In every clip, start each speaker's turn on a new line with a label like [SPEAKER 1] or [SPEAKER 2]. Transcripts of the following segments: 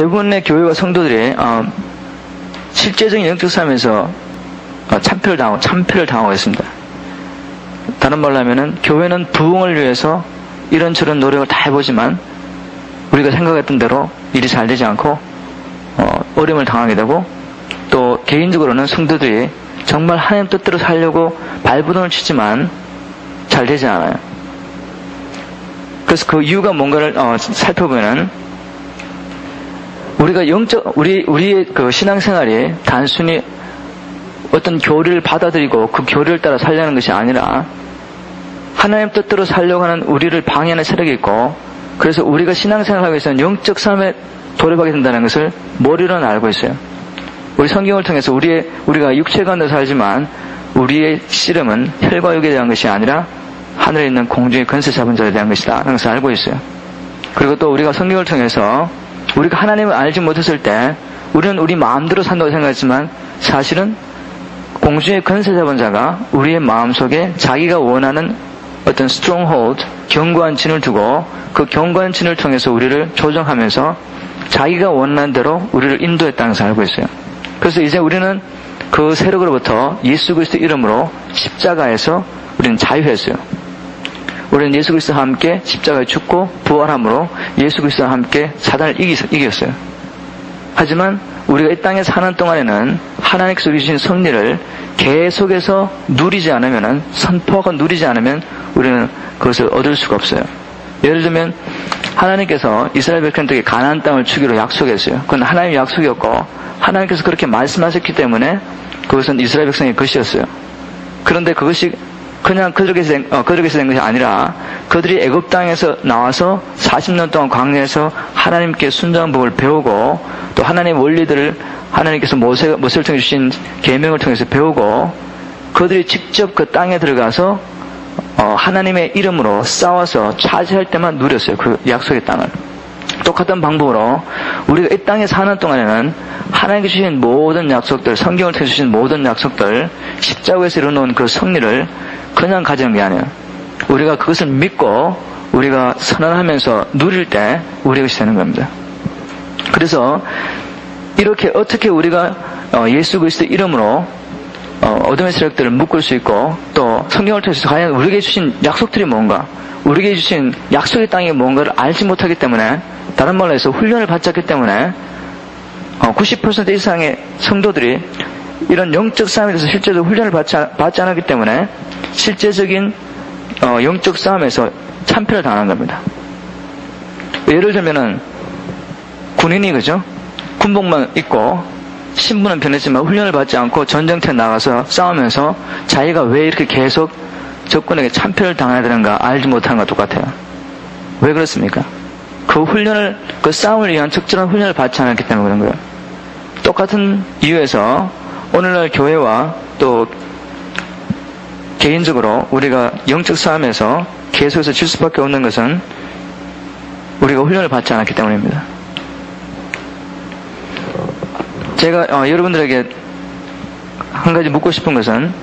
[SPEAKER 1] 대부분의 교회와 성도들이 실제적인 영적 삶에서 참패를 당하고 있습니다. 다른 말로 하면은 교회는 부흥을 위해서 이런저런 노력을 다 해보지만 우리가 생각했던 대로 일이 잘 되지 않고 어려움을 당하게 되고, 또 개인적으로는 성도들이 정말 하나님 뜻대로 살려고 발버둥을 치지만 잘 되지 않아요. 그래서 그 이유가 뭔가를 살펴보면은 우리가 우리의 그 신앙생활이 단순히 어떤 교리를 받아들이고 그 교리를 따라 살려는 것이 아니라 하나님 뜻대로 살려고 하는 우리를 방해하는 세력이 있고, 그래서 우리가 신앙생활하기 위해서는 영적 삶에 돌입하게 된다는 것을 머리로는 알고 있어요. 우리 성경을 통해서 우리가 육체 가운데 살지만 우리의 씨름은 혈과 육에 대한 것이 아니라 하늘에 있는 공중의 권세 잡은 자에 대한 것이다 하는 것을 알고 있어요. 그리고 또 우리가 성경을 통해서 우리가 하나님을 알지 못했을 때 우리는 우리 마음대로 산다고 생각했지만 사실은 공중의 권세 잡은 자가 우리의 마음속에 자기가 원하는 어떤 stronghold, 견고한 진을 두고 그 견고한 진을 통해서 우리를 조정하면서 자기가 원하는 대로 우리를 인도했다는 것을 알고 있어요. 그래서 이제 우리는 그 세력으로부터 예수 그리스도 이름으로 십자가에서 우리는 자유했어요. 우리는 예수 그리스도와 함께 십자가에 죽고 부활함으로 예수 그리스도와 함께 사단을 이겼어요. 하지만 우리가 이 땅에 사는 동안에는 하나님께서 주신 승리를 계속해서 누리지 않으면, 선포하고 누리지 않으면 우리는 그것을 얻을 수가 없어요. 예를 들면 하나님께서 이스라엘 백성들에게 가나안 땅을 주기로 약속했어요. 그건 하나님의 약속이었고 하나님께서 그렇게 말씀하셨기 때문에 그것은 이스라엘 백성의 것이었어요. 그런데 그것이 그냥 그들에게서 된 것이 아니라 그들이 애굽 땅에서 나와서 40년 동안 광야에서 하나님께 순종한 법을 배우고 또 하나님의 원리들을 하나님께서 모세를 통해 주신 계명을 통해서 배우고 그들이 직접 그 땅에 들어가서 하나님의 이름으로 싸워서 차지할 때만 누렸어요. 그 약속의 땅을. 똑같은 방법으로 우리가 이 땅에 사는 동안에는 하나님께서 주신 모든 약속들, 성경을 통해 주신 모든 약속들, 십자가에서 이루어놓은 그 승리를 그냥 가지는 게 아니에요. 우리가 그것을 믿고 우리가 선언하면서 누릴 때 우리의 것이 되는 겁니다. 그래서 이렇게 어떻게 우리가 예수 그리스도의 이름으로 어둠의 세력들을 묶을 수 있고 또 성경을 통해서 과연 우리에게 주신 약속들이 뭔가, 우리에게 주신 약속의 땅이 뭔가를 알지 못하기 때문에, 다른 말로 해서 훈련을 받지 않기 때문에 90% 이상의 성도들이 이런 영적 싸움에 대해서 실제로 훈련을 받지 않았기 때문에 실제적인 영적 싸움에서 참패를 당하는 겁니다. 예를 들면은 군인이 그죠? 군복만 입고 신분은 변했지만 훈련을 받지 않고 전쟁터에 나가서 싸우면서 자기가 왜 이렇게 계속 적군에게 참패를 당해야 되는가 알지 못하는 것과 똑같아요. 왜 그렇습니까? 그 싸움을 위한 적절한 훈련을 받지 않았기 때문에 그런 거예요. 똑같은 이유에서 오늘날 교회와 또 개인적으로 우리가 영적 싸움에서 계속해서 질 수밖에 없는 것은 우리가 훈련을 받지 않았기 때문입니다. 제가 여러분들에게 한 가지 묻고 싶은 것은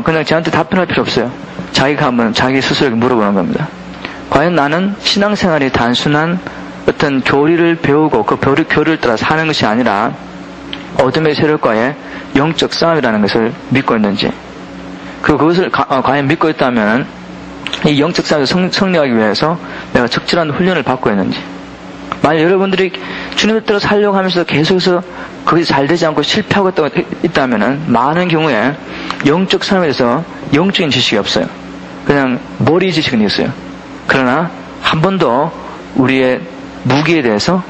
[SPEAKER 1] 그냥 저한테 답변할 필요 없어요. 자기가 한번 자기 스스로에게 물어보는 겁니다. 과연 나는 신앙생활이 단순한 어떤 교리를 배우고 그 교리를 따라 사는 것이 아니라 어둠의 세력과의 영적 싸움이라는 것을 믿고 있는지, 그것을 과연 믿고 있다면 이 영적 싸움에서 승리하기 위해서 내가 적절한 훈련을 받고 있는지, 만약 여러분들이 주님의 뜻대로 살려고 하면서 계속해서 그것이 잘 되지 않고 실패하고 있다면 많은 경우에 영적 삶에 대해서 영적인 지식이 없어요. 그냥 머리 지식은 있어요. 그러나 한 번도 우리의 무기에 대해서,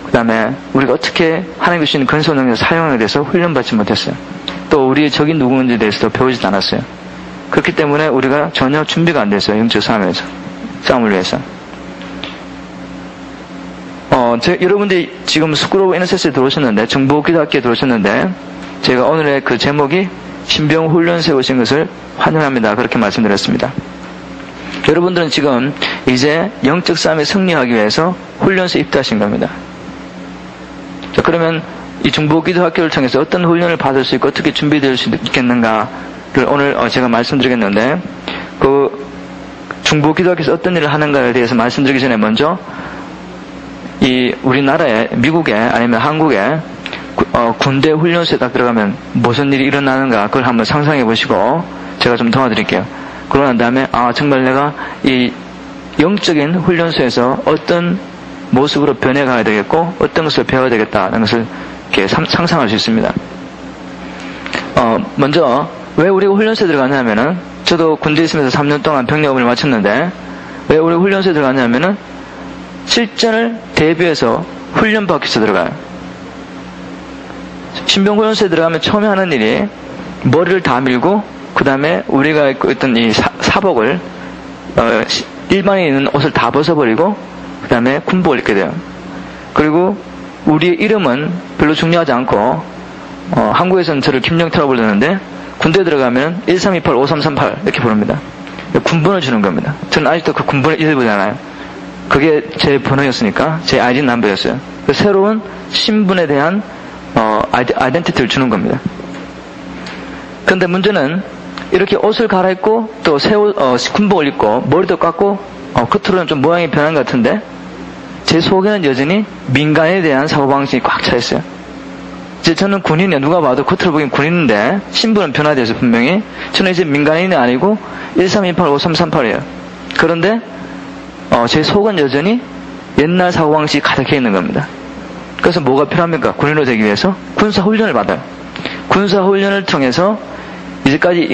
[SPEAKER 1] 그 다음에 우리가 어떻게 하나님께 주신 근소 능력을 사용하는 데 대해서 훈련받지 못했어요. 또 우리의 적이 누구인지에 대해서도 배우지도 않았어요. 그렇기 때문에 우리가 전혀 준비가 안 됐어요. 영적 싸움을 위해서. 여러분들이 지금 스쿨 오브 인터세스에 들어오셨는데, 정보기도학교에 들어오셨는데, 제가 오늘의 그 제목이 신병 훈련 세우신 것을 환영합니다. 그렇게 말씀드렸습니다. 여러분들은 지금 이제 영적 싸움에 승리하기 위해서 훈련소에 입대하신 겁니다. 자, 그러면 이 중보기도학교를 통해서 어떤 훈련을 받을 수 있고 어떻게 준비될 수 있겠는가를 오늘 제가 말씀드리겠는데, 그 중보기도학교에서 어떤 일을 하는가에 대해서 말씀드리기 전에 먼저 이 우리나라에, 미국에 아니면 한국에 군대 훈련소에 딱 들어가면 무슨 일이 일어나는가 그걸 한번 상상해 보시고 제가 좀 도와드릴게요. 그러고 난 다음에 정말 내가 이 영적인 훈련소에서 어떤 모습으로 변해가야 되겠고 어떤 것을 배워야 되겠다는 것을 이렇게 상상할 수 있습니다. 먼저 왜 우리가 훈련소에 들어가냐면은 저도 군대에 있으면서 3년 동안 병력을 마쳤는데 왜 우리가 훈련소에 들어가냐면은 실전을 대비해서 훈련받기 위해서 들어가요. 신병훈련소에 들어가면 처음에 하는 일이 머리를 다 밀고 그 다음에 우리가 입고 있던 이 사복을 일반인이 있는 옷을 다 벗어버리고 그 다음에 군복을 입게 돼요. 그리고 우리의 이름은 별로 중요하지 않고 한국에서는 저를 김영태라고 부르는데 군대에 들어가면 1328, 5338 이렇게 부릅니다. 군번을 주는 겁니다. 저는 아직도 그 군번을 잊어보잖아요. 그게 제 번호였으니까 제 아이디 넘버였어요. 새로운 신분에 대한 아이덴티티를 주는 겁니다. 그런데 문제는 이렇게 옷을 갈아입고 또 새 옷, 군복을 입고 머리도 깎고 겉으로는 좀 모양이 변한 것 같은데 제 속에는 여전히 민간에 대한 사고방식이 꽉 차 있어요. 이제 저는 군인이에요. 누가 봐도 겉으로 보기엔 군인인데 신분은 변화돼서 분명히 저는 이제 민간인이 아니고 1328, 5338이에요. 그런데 제 속은 여전히 옛날 사고방식이 가득해 있는 겁니다. 그래서 뭐가 필요합니까? 군인으로 되기 위해서 군사훈련을 받아요. 군사훈련을 통해서 이제까지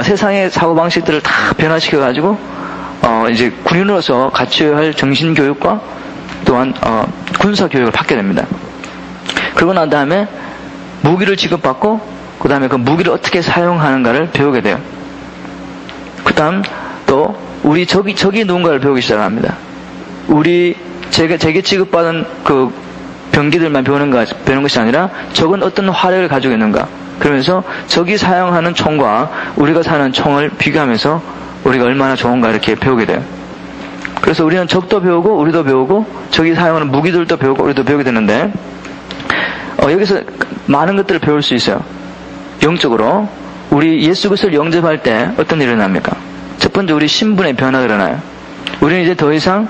[SPEAKER 1] 세상의 사고방식들을 다 변화시켜가지고 이제 군인으로서 갖춰야 할 정신교육과 또한 군사교육을 받게 됩니다. 그러고 난 다음에 무기를 지급받고 그 다음에 그 무기를 어떻게 사용하는가를 배우게 돼요. 그 다음 또 우리 적이 누군가를 배우기 시작합니다. 제게 지급받은 그 병기들만 배우는 것이 아니라 적은 어떤 화력을 가지고 있는가. 그러면서 적이 사용하는 총과 우리가 사는 총을 비교하면서 우리가 얼마나 좋은가 이렇게 배우게 돼요. 그래서 우리는 적도 배우고 우리도 배우고 적이 사용하는 무기들도 배우고 우리도 배우게 되는데 여기서 많은 것들을 배울 수 있어요. 영적으로 우리 예수 그리스도를 영접할 때 어떤 일이 일어납니까? 첫 번째 우리 신분의 변화가 일어나요. 우리는 이제 더 이상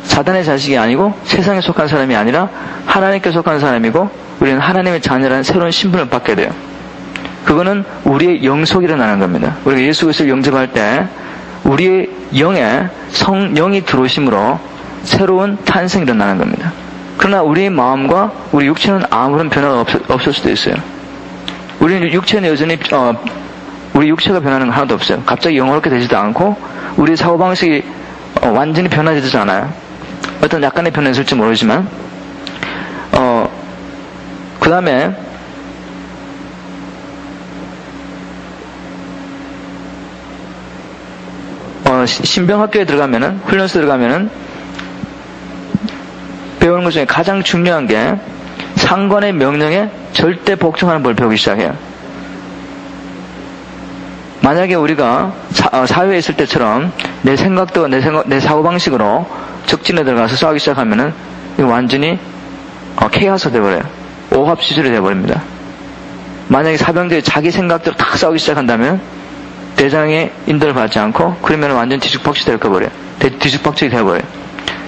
[SPEAKER 1] 사단의 자식이 아니고 세상에 속한 사람이 아니라 하나님께 속한 사람이고 우리는 하나님의 자녀라는 새로운 신분을 받게 돼요. 그거는 우리의 영속이 일어나는 겁니다. 우리가 예수 그리스도를 영접할 때 우리의 영에 성령이 들어오심으로 새로운 탄생이 일어나는 겁니다. 그러나 우리의 마음과 우리 육체는 아무런 변화가 없을 수도 있어요. 우리는 육체는 여전히 우리 육체가 변하는 건 하나도 없어요. 갑자기 영어롭게 되지도 않고 우리 사고방식이 완전히 변화되지 않아요. 어떤 약간의 변화가 있을지 모르지만 그 다음에 신병학교에 들어가면은 훈련소에 들어가면은 배우는 것 중에 가장 중요한 게 상관의 명령에 절대 복종하는 걸 배우기 시작해요. 만약에 우리가 사회에 있을 때처럼 내 생각도 내 사고방식으로 적진에 들어가서 싸우기 시작하면은 이거 완전히 케이하스 돼버려요. 오합시절이 돼버립니다. 만약에 사병들이 자기 생각대로 다 싸우기 시작한다면 대장의 인도를 받지 않고 그러면 완전 뒤죽박죽이 될 거버려요. 뒤죽박죽이 돼버려요.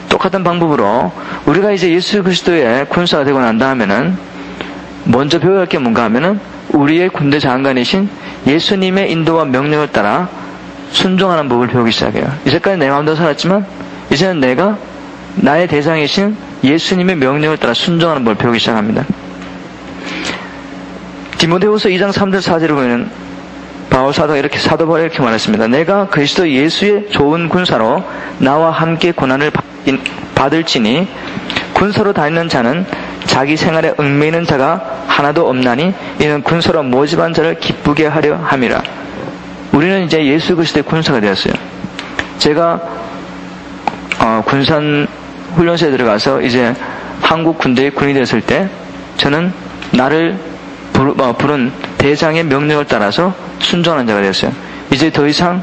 [SPEAKER 1] 똑같은 방법으로 우리가 이제 예수 그리스도의 군사가 되고 난 다음에는 먼저 배워야 할 게 뭔가 하면은 우리의 군대 장관이신 예수님의 인도와 명령을 따라 순종하는 법을 배우기 시작해요. 이제까지 내 마음대로 살았지만 이제는 내가 나의 대장이신 예수님의 명령을 따라 순종하는 법을 배우기 시작합니다. 디모데후서 2장 3절 4절을 보면 바울 사도가 사도 바울이 이렇게 말했습니다. 내가 그리스도 예수의 좋은 군사로 나와 함께 고난을 받을지니 군사로 다니는 자는 자기 생활에 얽매이는 자가 하나도 없나니 이는 군사로 모집한 자를 기쁘게 하려 함이라. 우리는 이제 예수 그리스도의 군사가 되었어요. 제가 군산 훈련소에 들어가서 이제 한국 군대의 군인이 됐을 때 저는 나를 부른 대장의 명령을 따라서 순종하는 자가 되었어요. 이제 더 이상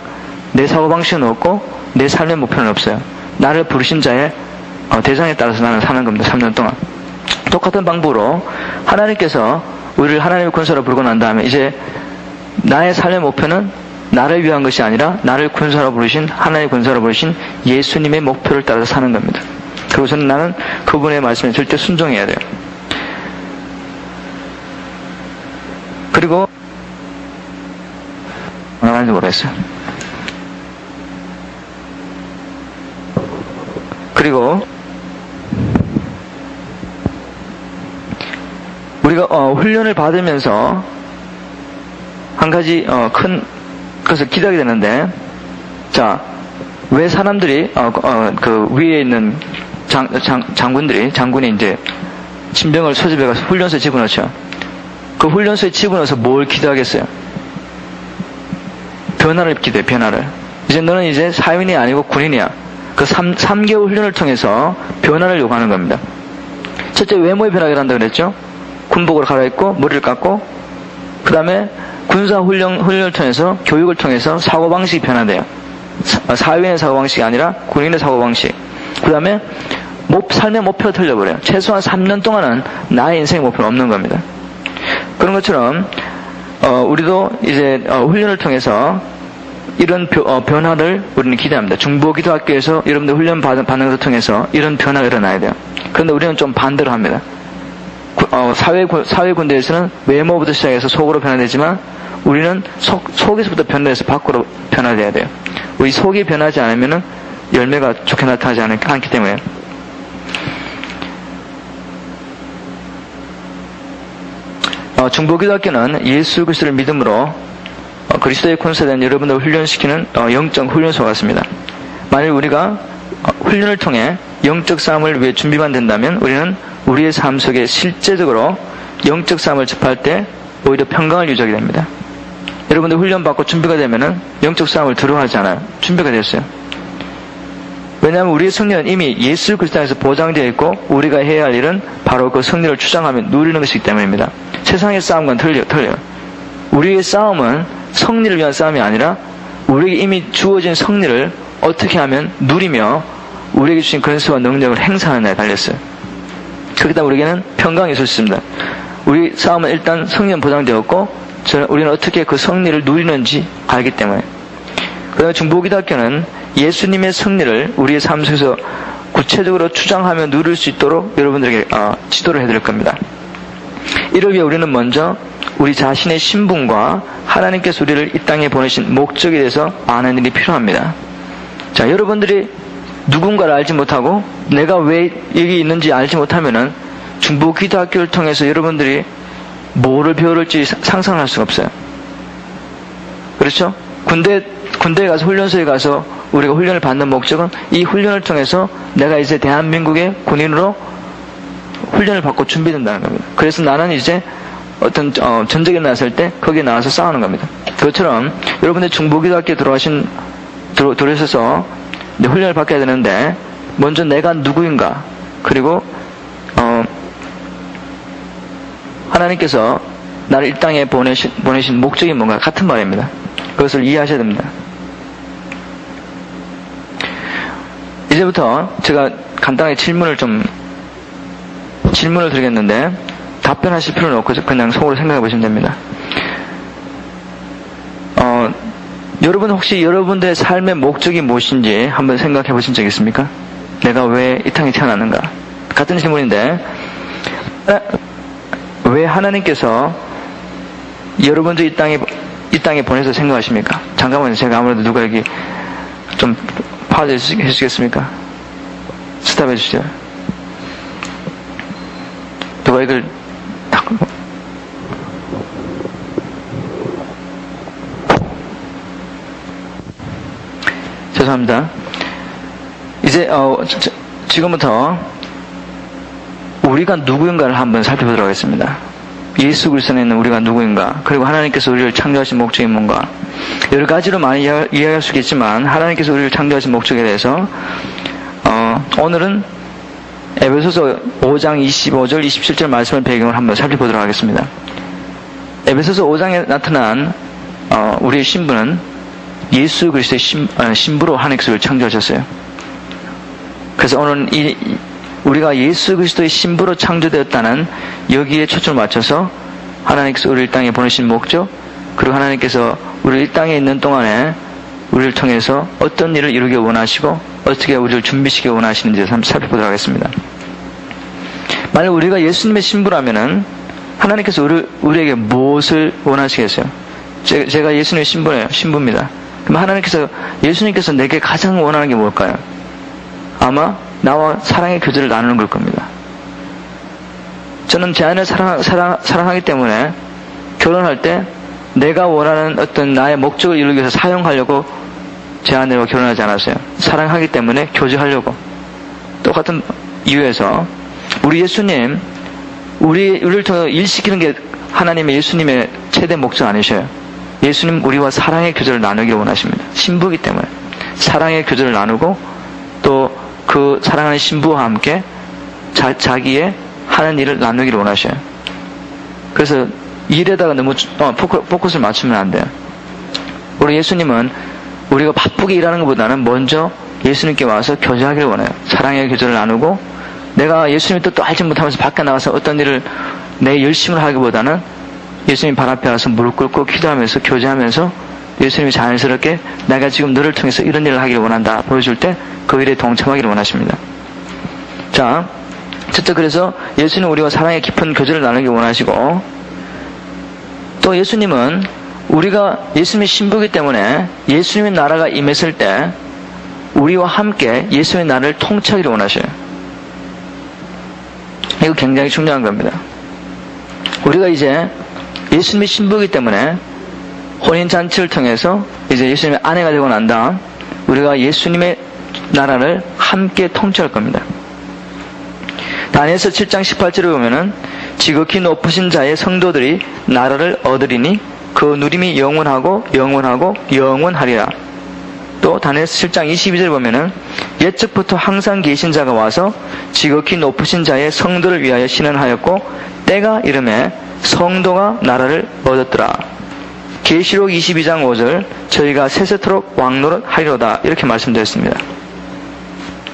[SPEAKER 1] 내 사고방식은 없고 내 삶의 목표는 없어요. 나를 부르신 자의 대장에 따라서 나는 사는 겁니다. 3년 동안. 똑같은 방법으로 하나님께서 우리를 하나님의 군사로 부르고 난 다음에 이제 나의 삶의 목표는 나를 위한 것이 아니라 나를 군사로 부르신 하나님의 군사로 부르신 예수님의 목표를 따라서 사는 겁니다. 그것은 나는 그분의 말씀에 절대 순종해야 돼요. 그리고 뭐라 하는지 모르겠어요. 그리고 우리가 훈련을 받으면서 한 가지 큰 것을 기대하게 되는데, 자, 왜 사람들이 그 위에 있는 장군이 이제 신병을 소집해가서 훈련소에 집어넣죠. 그 훈련소에 집어넣어서 뭘 기대하겠어요? 변화를 기대해, 변화를. 이제 너는 이제 사회인이 아니고 군인이야. 그 3개월 훈련을 통해서 변화를 요구하는 겁니다. 첫째, 외모의 변화를 한다고 그랬죠? 군복을 갈아입고, 머리를 깎고, 그 다음에 군사훈련을 통해서, 교육을 통해서 사고방식이 변화돼요. 사회인의 사고방식이 아니라 군인의 사고방식. 그 다음에 삶의 목표가 틀려버려요. 최소한 3년 동안은 나의 인생의 목표는 없는 겁니다. 그런 것처럼 우리도 이제 훈련을 통해서 이런 변화를 우리는 기대합니다. 중보기도학교에서 여러분들 훈련 받는 것을 통해서 이런 변화가 일어나야 돼요. 그런데 우리는 좀 반대로 합니다. 사회 군대에서는 외모부터 시작해서 속으로 변화되지만 우리는 속에서부터 변화해서 밖으로 변화돼야 돼요. 우리 속이 변하지 않으면 열매가 좋게 나타나지 않기 때문에. 중보기도학교는 예수 그리스도를 믿음으로 그리스도의 군사된 여러분들을 훈련시키는 영적 훈련소 같습니다. 만일 우리가 훈련을 통해 영적 싸움을 위해 준비만 된다면 우리는 우리의 삶 속에 실제적으로 영적 싸움을 접할 때 오히려 평강을 유지하게 됩니다. 여러분들 훈련받고 준비가 되면은 영적 싸움을 두려워하지 않아요. 준비가 됐어요. 왜냐하면 우리의 승리는 이미 예수 그리스도 안에서 보장되어 있고 우리가 해야 할 일은 바로 그 승리를 주장하며 누리는 것이기 때문입니다. 세상의 싸움과는 틀려요. 우리의 싸움은 승리를 위한 싸움이 아니라 우리에게 이미 주어진 승리를 어떻게 하면 누리며 우리에게 주신 권세와 능력을 행사하느냐에 달렸어요. 그렇기 때문에 우리에게는 평강이 있을 수 있습니다. 우리 싸움은 일단 승리는 보장되었고 우리는 어떻게 그 승리를 누리는지 알기 때문에. 그다음에 중보기도학교는 예수님의 승리를 우리의 삶 속에서 구체적으로 주장하며 누릴 수 있도록 여러분들에게 지도를 해드릴 겁니다. 이를 위해 우리는 먼저 우리 자신의 신분과 하나님께서 우리를 이 땅에 보내신 목적에 대해서 아는 일이 필요합니다. 자, 여러분들이 누군가를 알지 못하고 내가 왜 여기 있는지 알지 못하면은 중보기도학교를 통해서 여러분들이 뭐를 배울지 상상할 수가 없어요. 그렇죠? 군대에 가서 훈련소에 가서 우리가 훈련을 받는 목적은 이 훈련을 통해서 내가 이제 대한민국의 군인으로 훈련을 받고 준비된다는 겁니다. 그래서 나는 이제 어떤 전쟁에 나설 때 거기에 나와서 싸우는 겁니다. 그것처럼 여러분들 중보기도학교에 들어오셔서 훈련을 받게 되는데 먼저 내가 누구인가, 그리고 하나님께서 나를 이 땅에 보내신 목적이 뭔가 같은 말입니다. 그것을 이해하셔야 됩니다. 이제부터 제가 간단하게 질문을 드리겠는데 답변하실 필요는 없고 그냥 속으로 생각해 보시면 됩니다. 여러분 혹시 여러분들의 삶의 목적이 무엇인지 한번 생각해 보신 적 있습니까? 내가 왜 이 땅에 태어났는가? 같은 질문인데 왜 하나님께서 여러분들 이 땅에 보내서 생각하십니까? 잠깐만요. 제가 아무래도 누가 여기 좀 파워해 주시겠습니까? 스탑해 주시죠. 누가 이걸 딱 죄송합니다. 이제 지금부터 우리가 누구인가를 한번 살펴보도록 하겠습니다. 예수 그리스도에 있는 우리가 누구인가, 그리고 하나님께서 우리를 창조하신 목적이 뭔가, 여러 가지로 많이 이해할 수 있겠지만 하나님께서 우리를 창조하신 목적에 대해서 오늘은 에베소서 5장 25절 27절 말씀을 배경으로 한번 살펴보도록 하겠습니다. 에베소서 5장에 나타난 우리의 신분은 예수 그리스도의 신부로 하나님께서 우리를 창조하셨어요. 그래서 오늘은 우리가 예수 그리스도의 신부로 창조되었다는 여기에 초점을 맞춰서 하나님께서 우리를 이 땅에 보내신 목적, 그리고 하나님께서 우리를 이 땅에 있는 동안에 우리를 통해서 어떤 일을 이루기 원하시고 어떻게 우리를 준비시키기 원하시는지 한번 살펴보도록 하겠습니다. 만약 우리가 예수님의 신부라면은 하나님께서 우리에게 무엇을 원하시겠어요? 제가 예수님의 신부입니다. 그럼 예수님께서 내게 가장 원하는 게 뭘까요? 아마 나와 사랑의 교제를 나누는 걸 겁니다. 저는 제 아내를 사랑하기 때문에 결혼할 때 내가 원하는 어떤 나의 목적을 이루기 위해서 사용하려고 제 아내와 결혼하지 않았어요. 사랑하기 때문에 교제하려고. 똑같은 이유에서 우리 예수님, 우리를 통해 일시키는 게 하나님의 예수님의 최대 목적 아니셔요. 예수님 우리와 사랑의 교제를 나누기를 원하십니다. 신부이기 때문에 사랑의 교제를 나누고 또 그 사랑하는 신부와 함께 자기의 하는 일을 나누기를 원하셔요. 그래서 일에다가 너무 포커스를 맞추면 안 돼요. 우리 예수님은 우리가 바쁘게 일하는 것보다는 먼저 예수님께 와서 교제하기를 원해요. 사랑의 교제를 나누고 내가 예수님의 뜻도 알지 못하면서 밖에 나가서 어떤 일을 내 열심을 하기보다는 예수님 발 앞에 와서 무릎 꿇고 기도하면서 교제하면서 예수님이 자연스럽게 내가 지금 너를 통해서 이런 일을 하기를 원한다 보여줄 때 그 일에 동참하기를 원하십니다. 자, 첫째 그래서 예수님은 우리와 사랑의 깊은 교제를 나누기 원하시고 또 예수님은 우리가 예수님의 신부이기 때문에 예수님의 나라가 임했을 때 우리와 함께 예수님의 나라를 통치하기를 원하셔요. 이거 굉장히 중요한 겁니다. 우리가 이제 예수님의 신부이기 때문에 혼인잔치를 통해서 이제 예수님의 아내가 되고 난 다음 우리가 예수님의 나라를 함께 통치할 겁니다. 다니엘서 7장 18절에 보면은 지극히 높으신 자의 성도들이 나라를 얻으리니 그 누림이 영원하고 영원하고 영원하리라. 또 다니엘서 7장 22절에 보면은 옛적부터 항상 계신 자가 와서 지극히 높으신 자의 성도를 위하여 신원하였고 때가 이름에 성도가 나라를 얻었더라. 계시록 22장 5절 저희가 세세토록 왕노릇 하리로다 이렇게 말씀드렸습니다.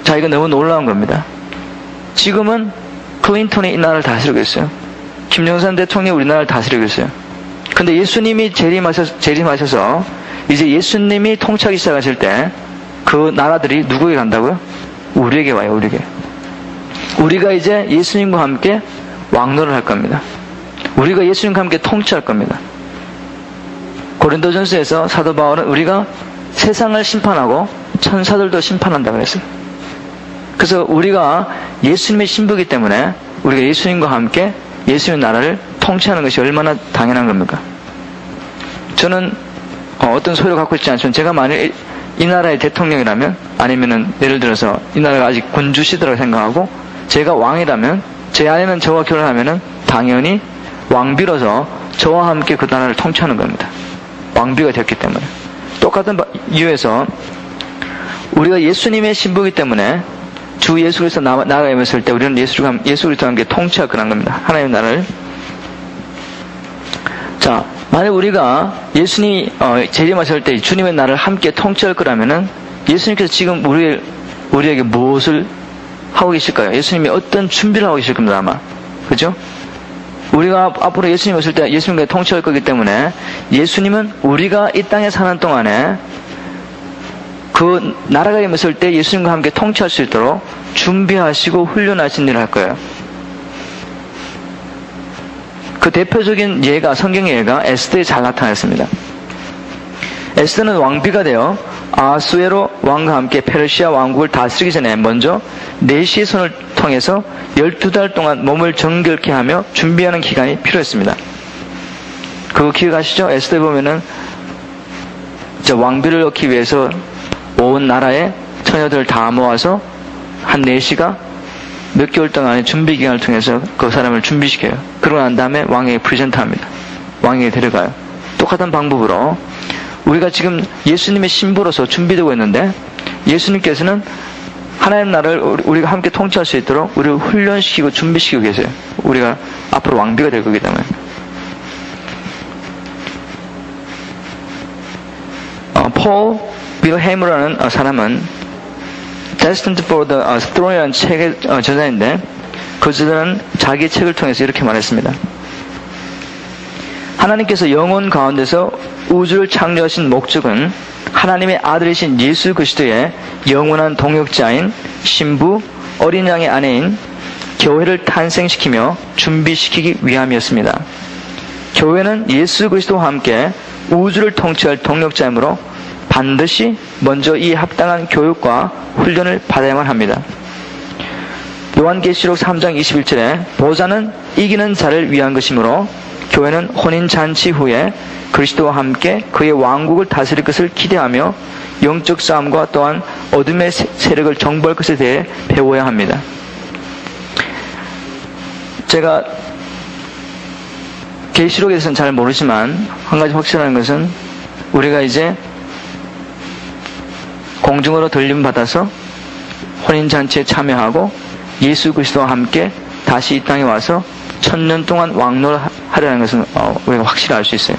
[SPEAKER 1] 자, 이거 너무 놀라운 겁니다. 지금은 클린턴이 이 나라를 다스리고 있어요. 김정선 대통령이 우리나라를 다스리고 있어요. 근데 예수님이 재림하셔서 이제 예수님이 통치하기 시작하실 때 그 나라들이 누구에게 간다고요? 우리에게 와요. 우리에게. 우리가 이제 예수님과 함께 왕노를 할 겁니다. 우리가 예수님과 함께 통치할 겁니다. 고린도전서에서 사도 바울은 우리가 세상을 심판하고 천사들도 심판한다 그랬어요. 그래서 우리가 예수님의 신부이기 때문에 우리가 예수님과 함께 예수님의 나라를 통치하는 것이 얼마나 당연한 겁니까? 저는 어떤 소유를 갖고 있지 않지만 제가 만약 이 나라의 대통령이라면 아니면은 예를 들어서 이 나라가 아직 군주시대라고 생각하고 제가 왕이라면 제 아내는 저와 결혼하면은 당연히 왕비로서 저와 함께 그 나라를 통치하는 겁니다. 왕비가 됐기 때문에. 똑같은 이유에서 우리가 예수님의 신부이기 때문에 주 예수 그리스도 나라가 임했을 때 우리는 예수 그리스도와 함께 통치할 그런 겁니다. 하나님의 나라를. 자, 만약 우리가 예수님이 재림하실 때 주님의 나라를 함께 통치할 거라면은 예수님께서 지금 우리에게 무엇을 하고 계실까요? 예수님이 어떤 준비를 하고 계실 겁니다, 아마. 그죠? 우리가 앞으로 예수님 오실 때 예수님과 통치할 거기 때문에 예수님은 우리가 이 땅에 사는 동안에 그 나라가 임했을 때 예수님과 함께 통치할 수 있도록 준비하시고 훈련하신 일을 할 거예요. 그 대표적인 예가, 성경의 예가 에스더에 잘 나타났습니다. 에스더는 왕비가 되어 아수에로 왕과 함께 페르시아 왕국을 다스리기 전에 먼저 내시의 손을 통해서 12달 동안 몸을 정결케 하며 준비하는 기간이 필요했습니다. 그거 기억하시죠? 에스더에 보면은 왕비를 얻기 위해서 온 나라의 처녀들을 다 모아서 한 4시가 몇 개월 동안의 준비 기간을 통해서 그 사람을 준비시켜요. 그러고 난 다음에 왕에게 프레젠트합니다. 왕에게 데려가요. 똑같은 방법으로 우리가 지금 예수님의 신부로서 준비되고 있는데 예수님께서는 하나님 나라를 우리가 함께 통치할 수 있도록 우리를 훈련시키고 준비시키고 계세요. 우리가 앞으로 왕비가 될 거기 때문에. 폴 빌헬무라는 사람은 Destined for the Throne이라는 책의 저자인데 그 저자는 자기 책을 통해서 이렇게 말했습니다. 하나님께서 영혼 가운데서 우주를 창조하신 목적은 하나님의 아들이신 예수 그리스도의 영원한 동역자인 신부 어린 양의 아내인 교회를 탄생시키며 준비시키기 위함이었습니다. 교회는 예수 그리스도와 함께 우주를 통치할 동역자이므로 반드시 먼저 이 합당한 교육과 훈련을 받아야만 합니다. 요한계시록 3장 21절에 보좌는 이기는 자를 위한 것이므로 교회는 혼인잔치 후에 그리스도와 함께 그의 왕국을 다스릴 것을 기대하며 영적 싸움과 또한 어둠의 세력을 정벌 것에 대해 배워야 합니다. 제가 계시록에 대해서는 잘 모르지만 한 가지 확실한 것은 우리가 이제 공중으로 들림 받아서 혼인잔치에 참여하고 예수 그리스도와 함께 다시 이 땅에 와서 1000년 동안 왕노를 하려는 것은 우리가 확실히 알 수 있어요.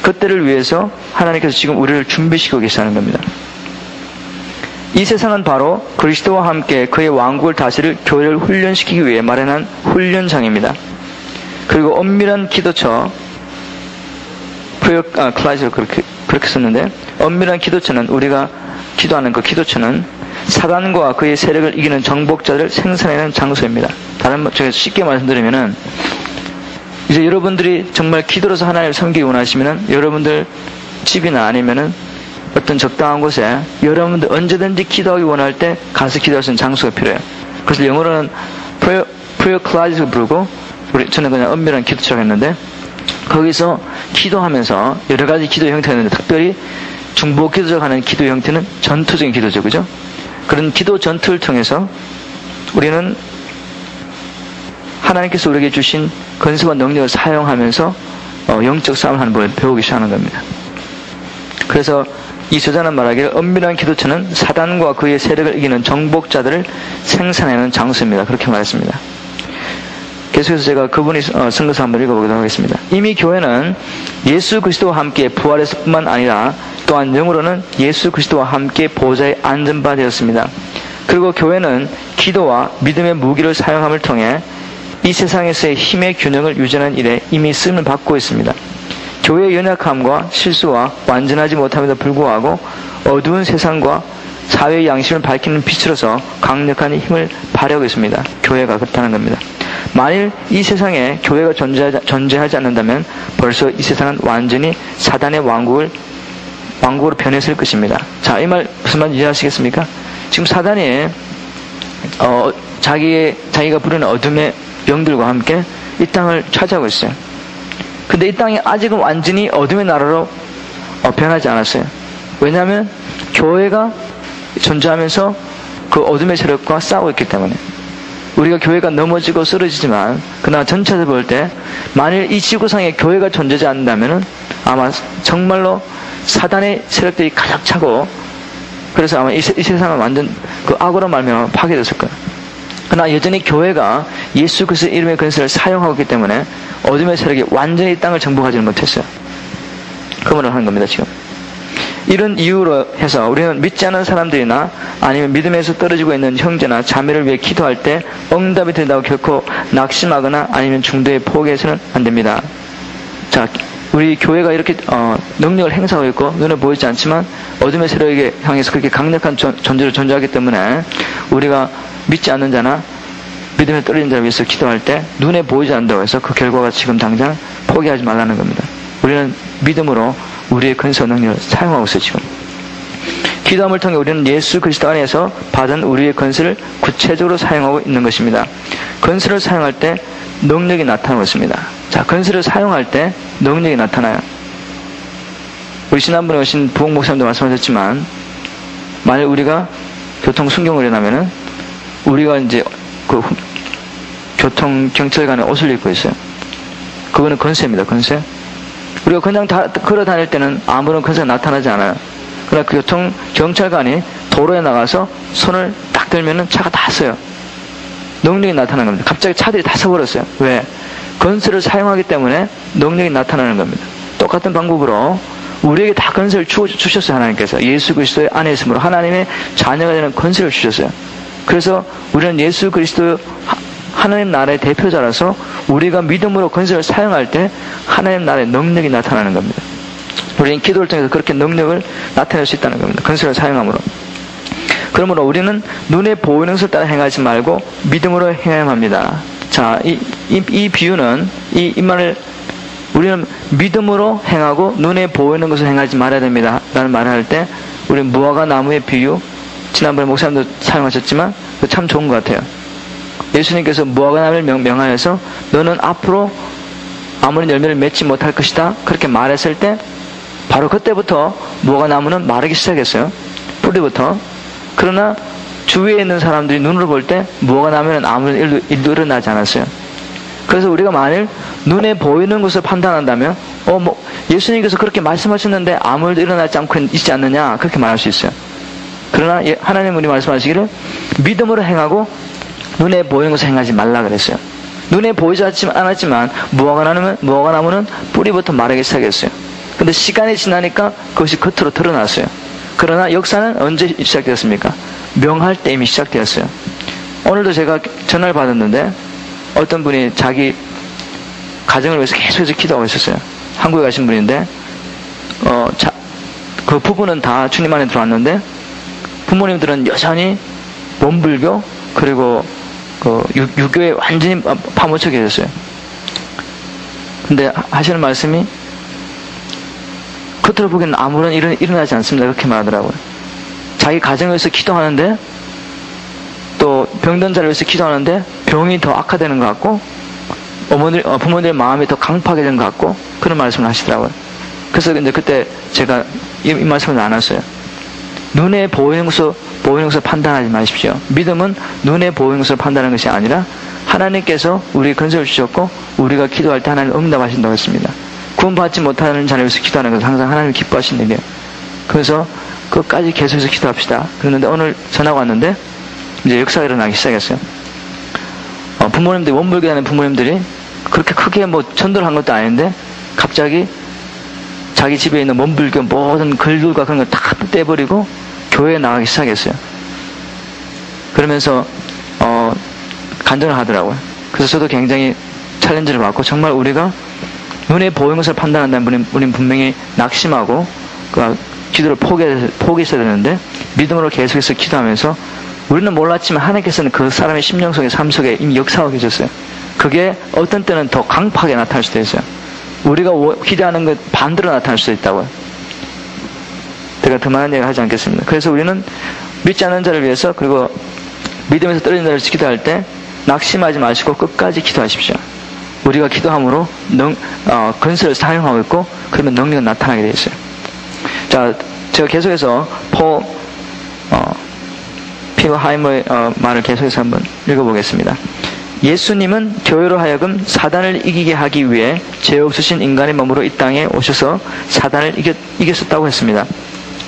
[SPEAKER 1] 그때를 위해서 하나님께서 지금 우리를 준비시키고 계시다는 겁니다. 이 세상은 바로 그리스도와 함께 그의 왕국을 다스릴 교회를 훈련시키기 위해 마련한 훈련장입니다. 그리고 엄밀한 기도처, 클라이즈로 그렇게 썼는데, 엄밀한 기도처는 우리가 기도하는 그 기도처는 사단과 그의 세력을 이기는 정복자들을 생산하는 장소입니다. 제가 쉽게 말씀드리면은, 이제 여러분들이 정말 기도로서 하나님을 섬기기 원하시면은, 여러분들 집이나 아니면은 어떤 적당한 곳에 여러분들 언제든지 기도하기 원할 때 가서 기도할 수 있는 장소가 필요해요. 그래서 영어로는 prayer closet을 부르고, 저는 그냥 엄밀한 기도처럼 했는데, 거기서 기도하면서 여러 가지 기도 형태가 있는데, 특별히 중보 기도적 하는 기도 형태는 전투적인 기도죠, 그죠? 그런 기도 전투를 통해서 우리는 하나님께서 우리에게 주신 건수와 능력을 사용하면서 영적 싸움을 하는 법을 배우기 시작하는 겁니다. 그래서 이 저자는 말하기를 엄밀한 기도처는 사단과 그의 세력을 이기는 정복자들을 생산하는 장소입니다. 그렇게 말했습니다. 계속해서 제가 그분이 쓴 것을 한번 읽어보도록 하겠습니다. 이미 교회는 예수 그리스도와 함께 부활했을 뿐만 아니라 또한 영으로는 예수 그리스도와 함께 보좌에 앉은 바 되었습니다. 그리고 교회는 기도와 믿음의 무기를 사용함을 통해 이 세상에서의 힘의 균형을 유지하는 일에 이미 쓰임을 받고 있습니다. 교회의 연약함과 실수와 완전하지 못함에도 불구하고 어두운 세상과 사회의 양심을 밝히는 빛으로서 강력한 힘을 발휘하고 있습니다. 교회가 그렇다는 겁니다. 만일 이 세상에 교회가 존재하지 않는다면 벌써 이 세상은 완전히 사단의 왕국으로 변했을 것입니다. 자, 이 말 무슨 말인지 이해하시겠습니까? 지금 사단이 자기가 부르는 어둠의 영들과 함께 이 땅을 차지하고 있어요. 근데 이 땅이 아직은 완전히 어둠의 나라로 변하지 않았어요. 왜냐하면 교회가 존재하면서 그 어둠의 세력과 싸우고 있기 때문에. 우리가 교회가 넘어지고 쓰러지지만 그러나 전체를 볼 때 만일 이 지구상에 교회가 존재하지 않는다면 아마 정말로 사단의 세력들이 가득 차고, 그래서 아마 이 세상은 완전 그 악으로 말미암아 파괴됐을 거예요. 그러나 여전히 교회가 예수 그리스도의 이름의 권세를 사용하고 있기 때문에 어둠의 세력이 완전히 이 땅을 정복하지는 못했어요. 그 말을 하는 겁니다, 지금. 이런 이유로 해서 우리는 믿지 않는 사람들이나 아니면 믿음에서 떨어지고 있는 형제나 자매를 위해 기도할 때 응답이 된다고 결코 낙심하거나 아니면 중도에 포기해서는 안 됩니다. 자, 우리 교회가 이렇게 능력을 행사하고 있고 눈에 보이지 않지만 어둠의 세력에게 향해서 그렇게 강력한 존재로 존재하기 때문에 우리가 믿지 않는 자나 믿음에 떨어진 자를 위해서 기도할 때 눈에 보이지 않는다고 해서 그 결과가 지금 당장 포기하지 말라는 겁니다. 우리는 믿음으로 우리의 근서 능력을 사용하고 있어요, 지금. 기도함을 통해 우리는 예수 그리스도 안에서 받은 우리의 건설을 구체적으로 사용하고 있는 것입니다. 건설을 사용할 때 능력이 나타나고 있습니다. 자, 건설을 사용할 때 능력이 나타나요. 우리 지난번에 오신 부흥 목사님도 말씀하셨지만, 만약 우리가 교통 순경을 일어나면은 우리가 이제 그 교통 경찰관의 옷을 입고 있어요. 그거는 건세입니다, 건세. 우리가 그냥 걸어 다닐 때는 아무런 건세가 나타나지 않아요. 그러나 그 교통 경찰관이 도로에 나가서 손을 딱 들면은 차가 다 서요. 능력이 나타나는 겁니다. 갑자기 차들이 다 서버렸어요. 왜? 건설을 사용하기 때문에 능력이 나타나는 겁니다. 똑같은 방법으로 우리에게 다 건설을 주셨어요. 하나님께서 예수 그리스도의 안에 있으므로 하나님의 자녀가 되는 건설을 주셨어요. 그래서 우리는 예수 그리스도 하나님 나라의 대표자라서 우리가 믿음으로 건설을 사용할 때 하나님 나라의 능력이 나타나는 겁니다. 우리는 기도를 통해서 그렇게 능력을 나타낼 수 있다는 겁니다. 근세를 사용함으로. 그러므로 우리는 눈에 보이는 것을 따라 행하지 말고 믿음으로 행해야 합니다. 자, 이 비유는 이 말을 우리는 믿음으로 행하고 눈에 보이는 것을 행하지 말아야 됩니다. 라는 말을 할 때 우리는 무화과 나무의 비유, 지난번에 목사님도 사용하셨지만 참 좋은 것 같아요. 예수님께서 무화과 나무를 명하여서 너는 앞으로 아무런 열매를 맺지 못할 것이다. 그렇게 말했을 때 바로 그때부터 무화과 나무는 마르기 시작했어요. 뿌리부터. 그러나 주위에 있는 사람들이 눈으로 볼 때 무화과 나무는 아무런 일도 일어나지 않았어요. 그래서 우리가 만일 눈에 보이는 것을 판단한다면 예수님께서 그렇게 말씀하셨는데 아무 일도 일어나지 않고 있지 않느냐 그렇게 말할 수 있어요. 그러나 하나님 우리 말씀하시기를 믿음으로 행하고 눈에 보이는 것을 행하지 말라 그랬어요. 눈에 보이지 않았지만 무화과 나무는 뿌리부터 마르기 시작했어요. 근데 시간이 지나니까 그것이 겉으로 드러났어요. 그러나 역사는 언제 시작되었습니까? 명할 때 이미 시작되었어요. 오늘도 제가 전화를 받았는데 어떤 분이 자기 가정을 위해서 계속해서 기도하고 있었어요. 한국에 가신 분인데 그 부부는 다 주님 안에 들어왔는데 부모님들은 여전히 원불교 그리고 유교에 완전히 파묻혀 계셨어요. 근데 하시는 말씀이 겉으로 보기에는 아무런 일은 일어나지 않습니다. 그렇게 말하더라고요. 자기 가정을 위해서 기도하는데 또 병든 자를 위해서 기도하는데 병이 더 악화되는 것 같고 부모님의 마음이 더 강팍하게 되는 것 같고 그런 말씀을 하시더라고요. 그래서 이제 그때 제가 이 말씀을 나눴어요. 눈에 보이는 것을 판단하지 마십시오. 믿음은 눈에 보이는 것을 판단하는 것이 아니라 하나님께서 우리에게 근세를 주셨고 우리가 기도할 때 하나님 응답하신다고 했습니다. 구원받지 못하는 자를 위해서 기도하는 것은 항상 하나님 기뻐하시는 일이에요. 그래서 끝까지 계속해서 기도합시다. 그런데 오늘 전화가 왔는데 이제 역사가 일어나기 시작했어요. 부모님들이 원불교 하는 부모님들이 그렇게 크게 전도를 한 것도 아닌데 갑자기 자기 집에 있는 원불교 모든 글들과 그런 걸 다 떼버리고 교회에 나가기 시작했어요. 그러면서 간증을 하더라고요. 그래서 저도 굉장히 챌린지를 받고 정말 우리가 눈에 보이는 것을 판단한다면 우리는 분명히 낙심하고 기도를 포기했어야 되는데 믿음으로 계속해서 기도하면서 우리는 몰랐지만 하나님께서는 그 사람의 심령 속에 삶 속에 이미 역사하고 계셨어요. 그게 어떤 때는 더 강팍하게 나타날 수도 있어요. 우리가 기대하는 것 반대로 나타날 수도 있다고요. 제가 더 많은 얘기를 하지 않겠습니다. 그래서 우리는 믿지 않는 자를 위해서 그리고 믿음에서 떨어진 자를 위해서 기도할 때 낙심하지 마시고 끝까지 기도하십시오. 우리가 기도함으로 근세를 사용하고 있고 그러면 능력은 나타나게 되어 있어요. 자, 제가 계속해서 피거하이머의 말을 계속해서 한번 읽어보겠습니다. 예수님은 교회로 하여금 사단을 이기게 하기 위해 죄 없으신 인간의 몸으로 이 땅에 오셔서 사단을 이겼었다고 했습니다.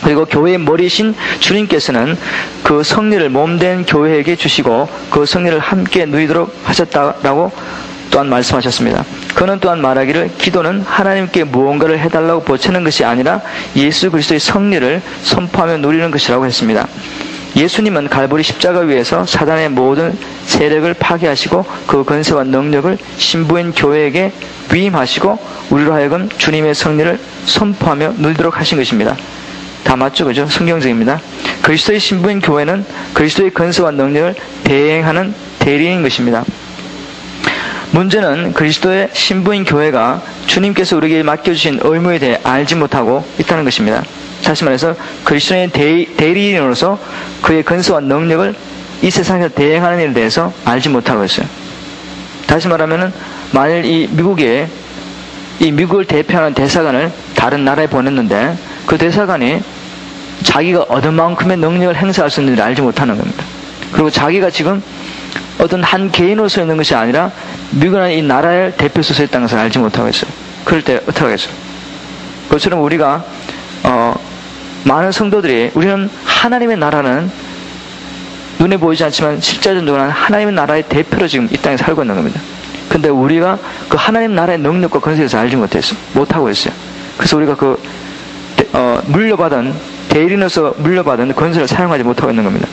[SPEAKER 1] 그리고 교회의 머리이신 주님께서는 그 성리를 몸된 교회에게 주시고 그 성리를 함께 누리도록 하셨다라고 또한 말씀하셨습니다. 그는 또한 말하기를 기도는 하나님께 무언가를 해달라고 보채는 것이 아니라 예수 그리스도의 성리를 선포하며 누리는 것이라고 했습니다. 예수님은 갈보리 십자가 위에서 사단의 모든 세력을 파괴하시고 그 권세와 능력을 신부인 교회에게 위임하시고 우리로 하여금 주님의 성리를 선포하며 누리도록 하신 것입니다. 다 맞죠? 그죠? 성경적입니다. 그리스도의 신부인 교회는 그리스도의 권세와 능력을 대행하는 대리인 것입니다. 문제는 그리스도의 신부인 교회가 주님께서 우리에게 맡겨주신 의무에 대해 알지 못하고 있다는 것입니다. 다시 말해서 그리스도의 대리인으로서 그의 권세와 능력을 이 세상에서 대행하는 일에 대해서 알지 못하고 있어요. 다시 말하면은 만일 이 미국을 대표하는 대사관을 다른 나라에 보냈는데 그 대사관이 자기가 얻은 만큼의 능력을 행사할 수 있는 일을 알지 못하는 겁니다. 그리고 자기가 지금 어떤 한 개인으로서 있는 것이 아니라 미국이라는 이 나라의 대표로서 있다는 것을 알지 못하고 있어요. 그럴 때 어떻게 하겠어요? 그것처럼 우리가 많은 성도들이 우리는 하나님의 나라는 눈에 보이지 않지만 실제적으로 하나님의 나라의 대표로 지금 이 땅에 살고 있는 겁니다. 근데 우리가 그 하나님 나라의 능력과 권세에서 알지 못하고 있어요. 그래서 우리가 대리인으로서 물려받은 권세를 사용하지 못하고 있는 겁니다.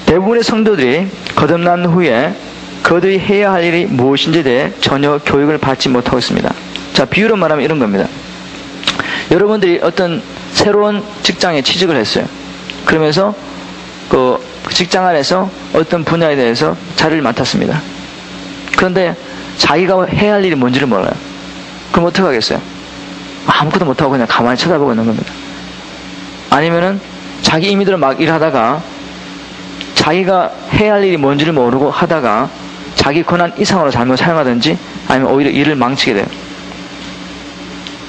[SPEAKER 1] 대부분의 성도들이 거듭난 후에 그들이 해야 할 일이 무엇인지에 대해 전혀 교육을 받지 못하고 있습니다. 자, 비유로 말하면 이런 겁니다. 여러분들이 어떤 새로운 직장에 취직을 했어요. 그러면서 그 직장 안에서 어떤 분야에 대해서 자리를 맡았습니다. 그런데 자기가 해야 할 일이 뭔지를 몰라요. 그럼 어떻게 하겠어요? 아무것도 못하고 그냥 가만히 쳐다보고 있는 겁니다. 아니면은 자기 임의대로 막 일하다가 자기가 해야 할 일이 뭔지를 모르고 하다가 자기 권한 이상으로 잘못 사용하든지 아니면 오히려 일을 망치게 돼요.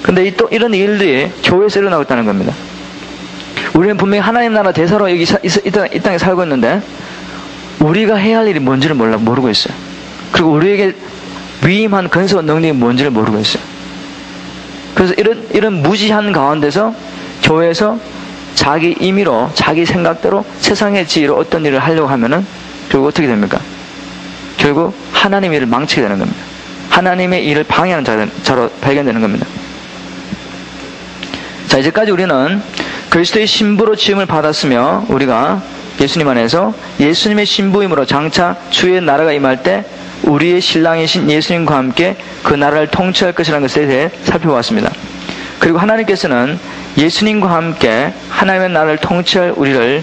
[SPEAKER 1] 근데 또 이런 일들이 교회에서 일어나고 있다는 겁니다. 우리는 분명히 하나님 나라 대사로 여기 이 땅에 살고 있는데 우리가 해야 할 일이 뭔지를 모르고 있어요. 그리고 우리에게 위임한 근세와 능력이 뭔지를 모르고 있어요. 그래서 이런 무지한 가운데서 교회에서 자기 임의로 자기 생각대로 세상의 지혜로 어떤 일을 하려고 하면은 결국 어떻게 됩니까? 결국 하나님의 일을 망치게 되는 겁니다. 하나님의 일을 방해하는 자로 발견되는 겁니다. 자, 이제까지 우리는 그리스도의 신부로 지음을 받았으며 우리가 예수님 안에서 예수님의 신부임으로 장차 주의 나라가 임할 때 우리의 신랑이신 예수님과 함께 그 나라를 통치할 것이라는 것에 대해 살펴보았습니다. 그리고 하나님께서는 예수님과 함께 하나님의 나라를 통치할 우리를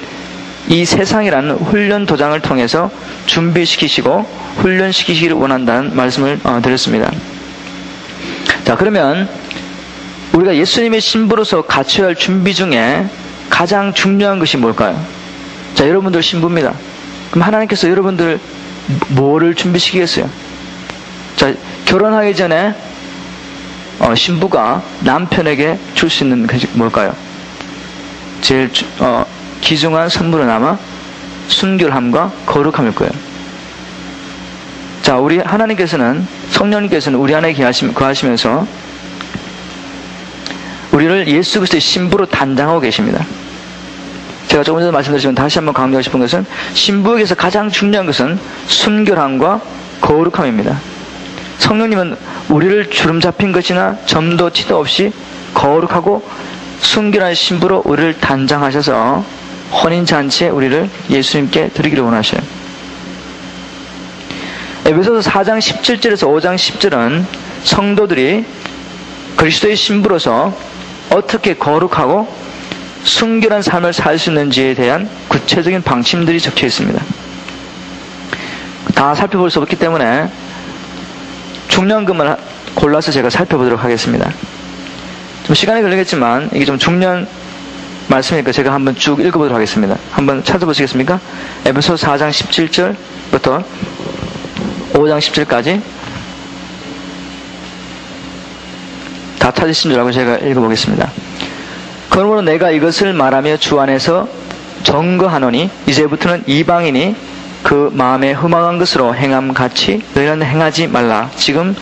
[SPEAKER 1] 이 세상이라는 훈련 도장을 통해서 준비시키시고 훈련시키시기를 원한다는 말씀을 드렸습니다. 자, 그러면 우리가 예수님의 신부로서 갖춰야 할 준비 중에 가장 중요한 것이 뭘까요? 자, 여러분들 신부입니다. 그럼 하나님께서 여러분들 뭐를 준비시키겠어요? 자, 결혼하기 전에 신부가 남편에게 줄 수 있는 것이 뭘까요? 제일 귀중한 선물은 아마 순결함과 거룩함일 거예요. 자, 우리 하나님께서는 성령님께서는 우리 안에 거하시면서 우리를 예수 그리스도의 신부로 단장하고 계십니다. 제가 조금 전에 말씀드렸지만 다시 한번 강조하고 싶은 것은 신부에게서 가장 중요한 것은 순결함과 거룩함입니다. 성령님은 우리를 주름 잡힌 것이나 점도 티도 없이 거룩하고 순결한 신부로 우리를 단장하셔서 혼인잔치에 우리를 예수님께 드리기를 원하셔요. 에베소서 4장 17절에서 5장 10절은 성도들이 그리스도의 신부로서 어떻게 거룩하고 순결한 삶을 살 수 있는지에 대한 구체적인 방침들이 적혀 있습니다. 다 살펴볼 수 없기 때문에 중요한 것만 골라서 제가 살펴보도록 하겠습니다. 좀 시간이 걸리겠지만 이게 좀 중요한 말씀이니까 제가 한번 쭉 읽어보도록 하겠습니다. 한번 찾아보시겠습니까? 에베소 4장 17절부터 5장 10절까지 다 찾으신 줄 알고 제가 읽어보겠습니다. 그러므로 내가 이것을 말하며 주 안에서 증거하노니 이제부터는 이방인이 그 마음에 흠망한 것으로 행함같이 너희는 행하지 말라. 지금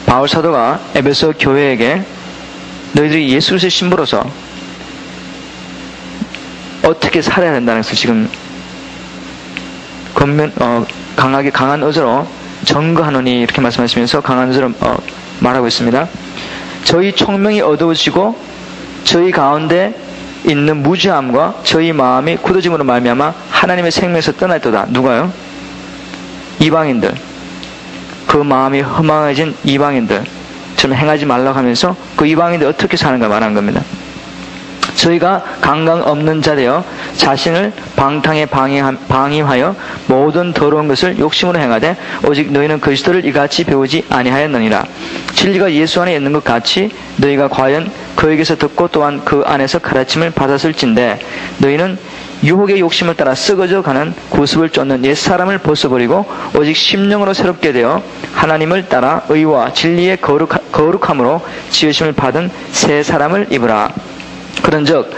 [SPEAKER 1] 바울 사도가 에베소 교회에게 너희들이 예수 그리스도의 신부로서 어떻게 살아야 된다는 것을 지금 강한 의지로 증거하노니 이렇게 말씀하시면서 강한 의지로 말하고 있습니다. 저희 총명이 어두워지고 저희 가운데 있는 무지함과 저희 마음이 굳어짐으로 말미암아 하나님의 생명에서 떠났도다. 누가요? 이방인들. 그 마음이 허망해진 이방인들처럼 행하지 말라고 하면서 그 이방인들 어떻게 사는가 말하는 겁니다. 저희가 강강 없는 자 되어 자신을 방탕에 방임하여 모든 더러운 것을 욕심으로 행하되 오직 너희는 그리스도를 이같이 배우지 아니하였느니라. 진리가 예수 안에 있는 것 같이 너희가 과연 그에게서 듣고 또한 그 안에서 가르침을 받았을진데 너희는 유혹의 욕심을 따라 썩어져 가는 구습을 쫓는 옛사람을 벗어버리고 오직 심령으로 새롭게 되어 하나님을 따라 의와 진리의 거룩함으로 지으심을 받은 새 사람을 입으라. 그런즉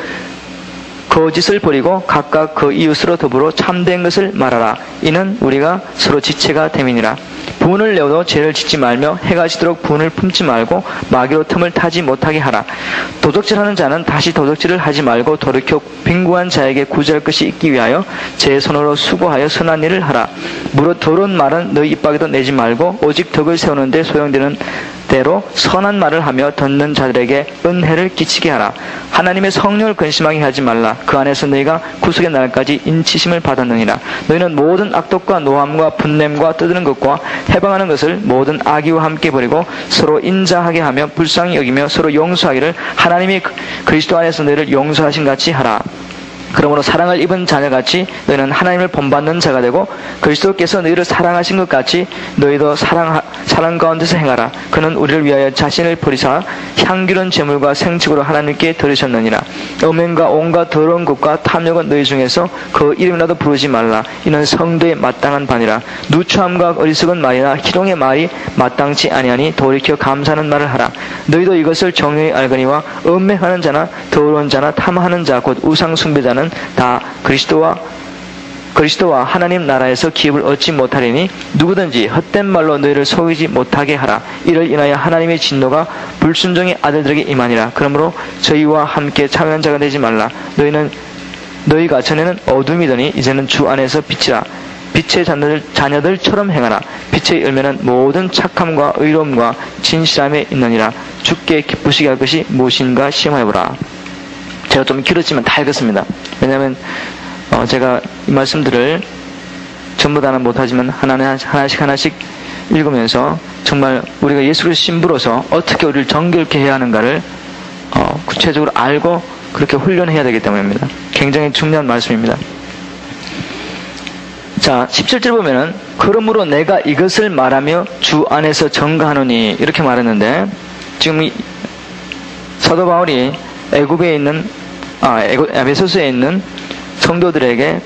[SPEAKER 1] 거짓을 버리고 각각 그 이웃으로 더불어 참된 것을 말하라. 이는 우리가 서로 지체가 됨이니라. 분을 내어도 죄를 짓지 말며 해가 지도록 분을 품지 말고 마귀로 틈을 타지 못하게 하라. 도적질하는 자는 다시 도적질을 하지 말고 돌이켜 빈구한 자에게 구제할 것이 있기 위하여 제 손으로 수고하여 선한 일을 하라. 무릇 더러운 말은 너희 입 밖에도 내지 말고 오직 덕을 세우는 데 대로 선한 말을 하며 듣는 자들에게 은혜를 끼치게 하라. 하나님의 성령을 근심하게 하지 말라. 그 안에서 너희가 구속의 날까지 인치심을 받았느니라. 너희는 모든 악독과 노함과 분냄과 떠드는 것과 해방하는 것을 모든 악의와 함께 버리고 서로 인자하게 하며 불쌍히 여기며 서로 용서하기를 하나님이 그리스도 안에서 너희를 용서하신 같이 하라. 그러므로 사랑을 입은 자녀같이 너희는 하나님을 본받는 자가 되고 그리스도께서 너희를 사랑하신 것 같이 너희도 사랑 가운데서 행하라. 그는 우리를 위하여 자신을 버리사 향기로운 제물과 생축으로 하나님께 드리셨느니라. 음행과 온갖 더러운 것과 탐욕은 너희 중에서 그 이름이라도 부르지 말라. 이는 성도의 마땅한 바니라. 누추함과 어리석은 말이나 희롱의 말이 마땅치 아니하니 돌이켜 감사하는 말을 하라. 너희도 이것을 정령히 알거니와 음행하는 자나 더러운 자나 탐하는 자 곧 우상 숭배자는 다 그리스도와 하나님 나라에서 기업을 얻지 못하리니 누구든지 헛된 말로 너희를 속이지 못하게 하라. 이를 인하여 하나님의 진노가 불순종의 아들들에게 임하니라. 그러므로 저희와 함께 참여한 자가 되지 말라. 너희가 전에는 어둠이더니 이제는 주 안에서 빛이라. 빛의 자녀들처럼 행하라. 빛의 열매는 모든 착함과 의로움과 진실함에 있느니라. 주께 기쁘시게 할 것이 무엇인가 시험해보라. 제가 좀 길었지만 다 읽었습니다. 왜냐하면 제가 이 말씀들을 전부 다는 못하지만 하나씩 읽으면서 정말 우리가 예수 그리스도 신부로서 어떻게 우리를 정결케 해야 하는가를 구체적으로 알고 그렇게 훈련해야 되기 때문입니다. 굉장히 중요한 말씀입니다. 자, 17절 보면은 그러므로 내가 이것을 말하며 주 안에서 증거하노니 이렇게 말했는데 지금 사도 바울이 에베소서에 있는 성도들에게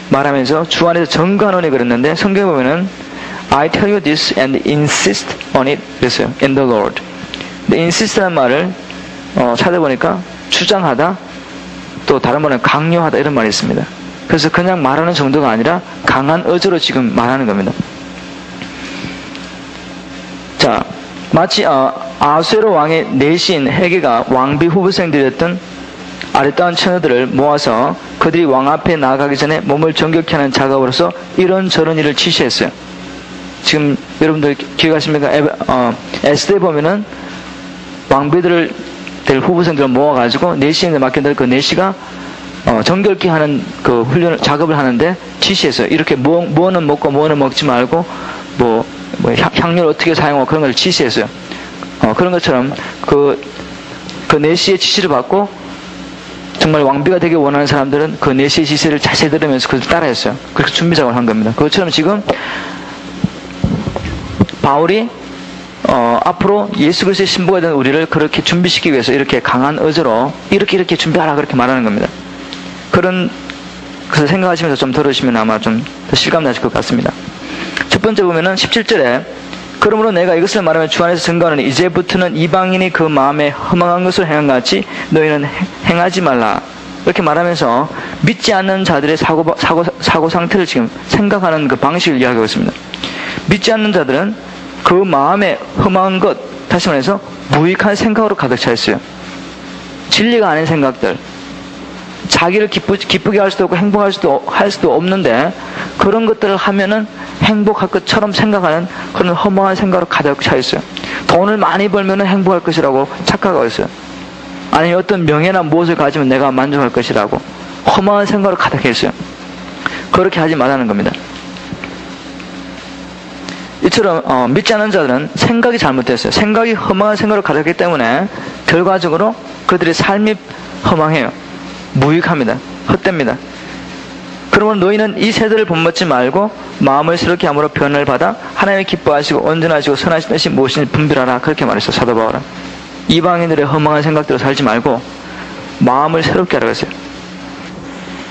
[SPEAKER 1] 말하면서 주 안에서 증거하노니 그랬는데 성경에 보면은 I tell you this and insist on it 그랬어요. In the Lord. 근데 insist라는 말을 찾아보니까 주장하다 또 다른 말은 강요하다 이런 말이 있습니다. 그래서 그냥 말하는 정도가 아니라 강한 어조로 지금 말하는 겁니다. 자, 마치 아수에로 왕의 내신 헤게가 왕비 후보생들이었던 아리따운 처녀들을 모아서 그들이 왕 앞에 나아가기 전에 몸을 정결케 하는 작업으로서 이런저런 일을 지시했어요. 지금 여러분들 기억하십니까? 에스더에 보면은 왕비들 후보생들을 모아가지고 내시에 맡겨놓은 그 내시가 정결케 하는 그 작업을 하는데 지시했어요. 이렇게 뭐는 먹고 뭐는 먹지 말고 뭐 향료를 어떻게 사용하고 그런 걸 지시했어요. 그런 것처럼 그 내시의 지시를 받고 정말 왕비가 되기 원하는 사람들은 그 내시의 지시를 자세히 들으면서 그걸 따라했어요. 그렇게 준비 작업을 한 겁니다. 그것처럼 지금 바울이 앞으로 예수 그리스도의 신부가 된 우리를 그렇게 준비시키기 위해서 이렇게 강한 어조로 이렇게 준비하라 그렇게 말하는 겁니다. 그래서 생각하시면서 좀 들으시면 아마 좀 더 실감 나실 것 같습니다. 첫 번째 보면은 17절에 그러므로 내가 이것을 말하면 주 안에서 증거하노니 이제부터는 이방인이 그 마음에 허망한 것을 행한 것 같이 너희는 행하지 말라. 이렇게 말하면서 믿지 않는 자들의 사고 상태를 지금 생각하는 그 방식을 이야기하고 있습니다. 믿지 않는 자들은 그 마음에 허망한 것, 다시 말해서 무익한 생각으로 가득 차 있어요. 진리가 아닌 생각들. 자기를 기쁘게 할 수도 없고 행복할 수도 없는데 그런 것들을 하면은 행복할 것처럼 생각하는 그런 허망한 생각으로 가득 차 있어요. 돈을 많이 벌면은 행복할 것이라고 착각하고 있어요. 아니면 어떤 명예나 무엇을 가지면 내가 만족할 것이라고 허망한 생각으로 가득해 있어요. 그렇게 하지 말라는 겁니다. 이처럼 믿지 않는 자들은 생각이 잘못됐어요. 생각이 허망한 생각으로 가득했기 때문에 결과적으로 그들의 삶이 허망해요. 무익합니다. 헛됩니다. 그러면 너희는 이 세대를 본받지 말고 마음을 새롭게 함으로 변을 받아 하나님이 기뻐하시고 온전하시고 선하신 뜻이 무엇인지 분별하라. 그렇게 말했어요. 사도 바울은. 이방인들의 허망한 생각대로 살지 말고 마음을 새롭게 하라고 했어요.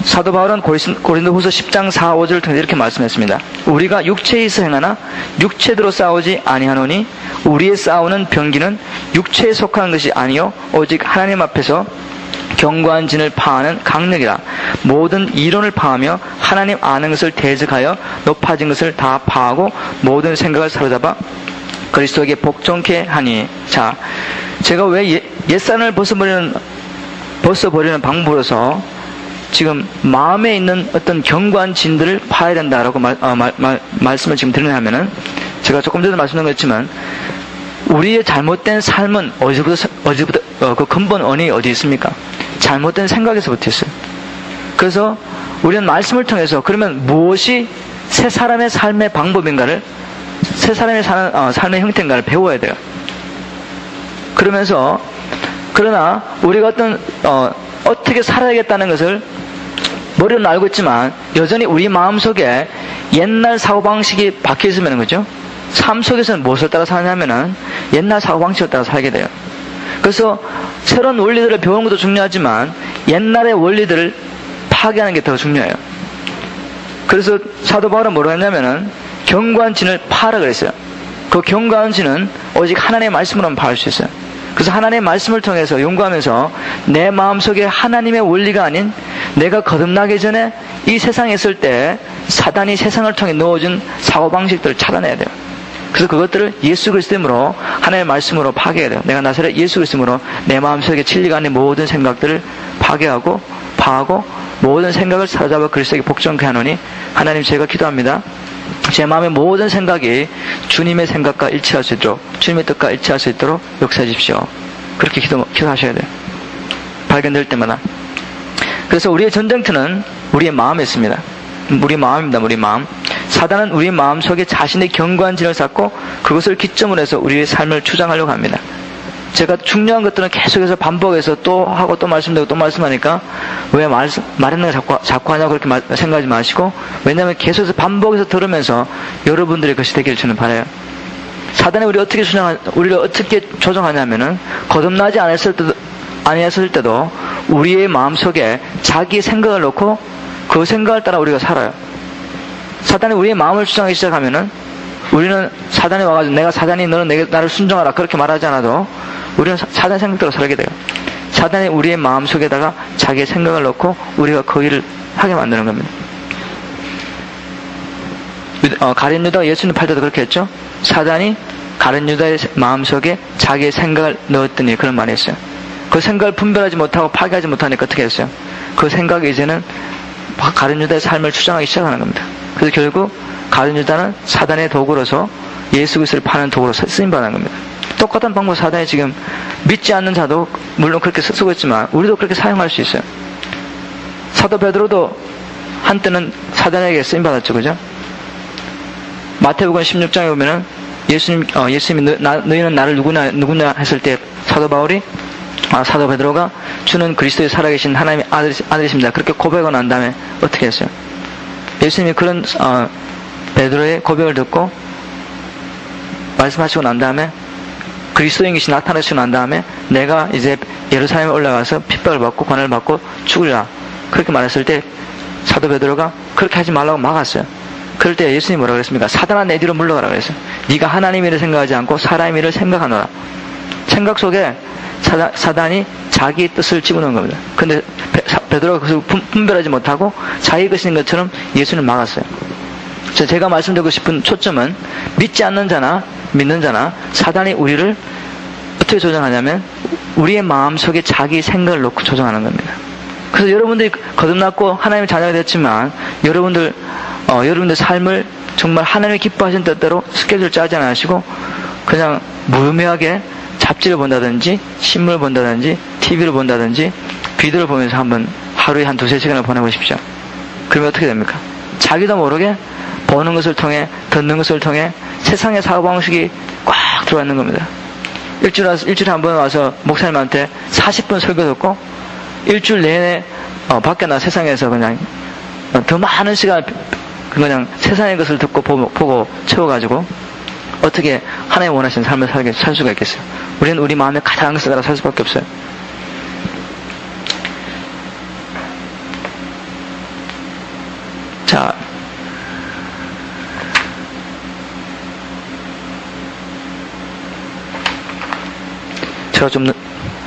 [SPEAKER 1] 사도 바울은 고린도후서 10장 4, 5절을 통해서 이렇게 말씀했습니다. 우리가 육체에서 행하나 육체대로 싸우지 아니하노니 우리의 싸우는 병기는 육체에 속하는 것이 아니요 오직 하나님 앞에서 견고한 진을 파하는 강력이라. 모든 이론을 파하며 하나님 아는 것을 대적하여 높아진 것을 다 파하고 모든 생각을 사로잡아 그리스도에게 복종케 하니. 자, 제가 왜 옛사람을 벗어버리는 방법으로서 지금 마음에 있는 어떤 견고한 진들을 파야 된다라고 말씀을 지금 드리냐면은 제가 조금 전에 말씀드린 것 같지만 우리의 잘못된 삶은 어디부터 그 근본 원인이 어디 있습니까? 잘못된 생각에서부터 있어요. 그래서 우리는 말씀을 통해서 그러면 무엇이 새 사람의 삶의 방법인가를, 새 사람의 사는 삶의 형태인가를 배워야 돼요. 그러나 우리가 어떻게 살아야겠다는 것을 머리로는 알고 있지만 여전히 우리 마음속에 옛날 사고방식이 박혀 있으면, 그죠? 삶 속에서는 무엇을 따라 사냐면은 옛날 사고방식을 따라 살게 돼요. 그래서 새로운 원리들을 배우는 것도 중요하지만 옛날의 원리들을 파괴하는 게 더 중요해요. 그래서 사도 바울은 뭐라고 했냐면은 견고한 진을 파라 그랬어요. 그 견고한 진은 오직 하나님의 말씀으로만 파할 수 있어요. 그래서 하나님의 말씀을 통해서 연구하면서 내 마음속에 하나님의 원리가 아닌 내가 거듭나기 전에 이 세상에 있을 때 사단이 세상을 통해 넣어준 사고방식들을 차단해야 돼요. 그래서 그것들을 예수 그리스도로 하나님의 말씀으로 파괴해야 돼요. 내가 나사렛 예수 그리스도로 내 마음속에 진리가 아닌 모든 생각들을 파괴하고 파하고 모든 생각을 사로잡아 그리스도에게 복종케 하노니 하나님, 제가 기도합니다. 제 마음의 모든 생각이 주님의 생각과 일치할 수 있도록, 주님의 뜻과 일치할 수 있도록 역사해 주십시오. 그렇게 기도하셔야 돼요. 발견될 때마다. 그래서 우리의 전쟁터는 우리의 마음에 있습니다. 우리 마음입니다. 우리 마음. 사단은 우리 마음 속에 자신의 견고한 진을 쌓고 그것을 기점으로 해서 우리의 삶을 주장하려고 합니다. 제가 중요한 것들은 계속해서 반복해서 또 하고 또 말씀드리고 또 말씀하니까 왜 말했는 거 자꾸 하냐고 그렇게 생각하지 마시고, 왜냐하면 계속해서 반복해서 들으면서 여러분들의 것이 되기를 저는 바라요. 사단이 우리를 어떻게 조정하냐면은 거듭나지 아니했을 때도 우리의 마음속에 자기 생각을 놓고 그 생각을 따라 우리가 살아요. 사단이 우리의 마음을 주장하기 시작하면은 우리는 사단이 와가지고 너는 나를 순종하라 그렇게 말하지 않아도 우리는 사단의 생각대로 살게 돼요. 사단이 우리의 마음속에다가 자기의 생각을 넣고 우리가 그 일을 하게 만드는 겁니다. 가룟 유다가 예수님 팔 때도 그렇게 했죠. 사단이 가룟 유다의 마음속에 자기의 생각을 넣었더니 그런 말이 했어요. 그 생각을 분별하지 못하고 파괴하지 못하니까 어떻게 했어요? 그 생각이 이제는 가룟 유다의 삶을 주장하기 시작하는 겁니다. 그래서 결국 가룟 유다는 사단의 도구로서 예수 그리스도를 파는 도구로 쓰임받는 겁니다. 똑같은 방법 사단이 지금 믿지 않는 자도 물론 그렇게 쓰고 있지만 우리도 그렇게 사용할 수 있어요. 사도 베드로도 한때는 사단에게 쓰임받았죠. 그죠? 마태복음 16장에 보면은 예수님이 너희는 나를 누구냐 했을 때 사도 베드로가 주는 그리스도의 살아계신 하나님의 아들이십니다. 그렇게 고백을 한 다음에 어떻게 했어요? 예수님이 그런 베드로의 고백을 듣고 말씀하시고 난 다음에 그리스도인 것이 나타나시고 난 다음에 내가 이제 예루살렘에 올라가서 핍박을 받고 고난을 받고 죽으리라 그렇게 말했을 때 사도 베드로가 그렇게 하지 말라고 막았어요. 그럴 때 예수님이 뭐라고 그랬습니까? 사단아 내 뒤로 물러가라 그랬어요. 네가 하나님 일을 생각하지 않고 사람 일을 생각하노라. 생각 속에 사단이 자기 뜻을 집어넣은 겁니다. 근데 베드로가 그것을 분별하지 못하고 자기 것인 것처럼 예수님을 막았어요. 제가 말씀드리고 싶은 초점은 믿지 않는 자나 믿는 자나 사단이 우리를 어떻게 조정하냐면 우리의 마음속에 자기 생각을 놓고 조정하는 겁니다. 그래서 여러분들이 거듭났고 하나님의 자녀가 됐지만 여러분들 삶을 정말 하나님이 기뻐하신 뜻대로 스케줄 짜지 않으시고 그냥 무의미하게 잡지를 본다든지 신문을 본다든지 TV를 본다든지 비디오를 보면서 한번 하루에 한 2-3시간을 보내보십시오. 그러면 어떻게 됩니까? 자기도 모르게 보는 것을 통해 듣는 것을 통해 세상의 사고방식이 꽉 들어와 있는 겁니다. 일주일에 한 번 와서 목사님한테 40분 설교 듣고 일주일 내내 밖에 나 세상에서 그냥 더 많은 시간 그냥 세상의 것을 듣고 보고 채워가지고 어떻게 하나님 원하시는 삶을 살 수가 있겠어요? 우리는 우리 마음에 가장 것을 따라 살 수밖에 없어요. 자, 제가 좀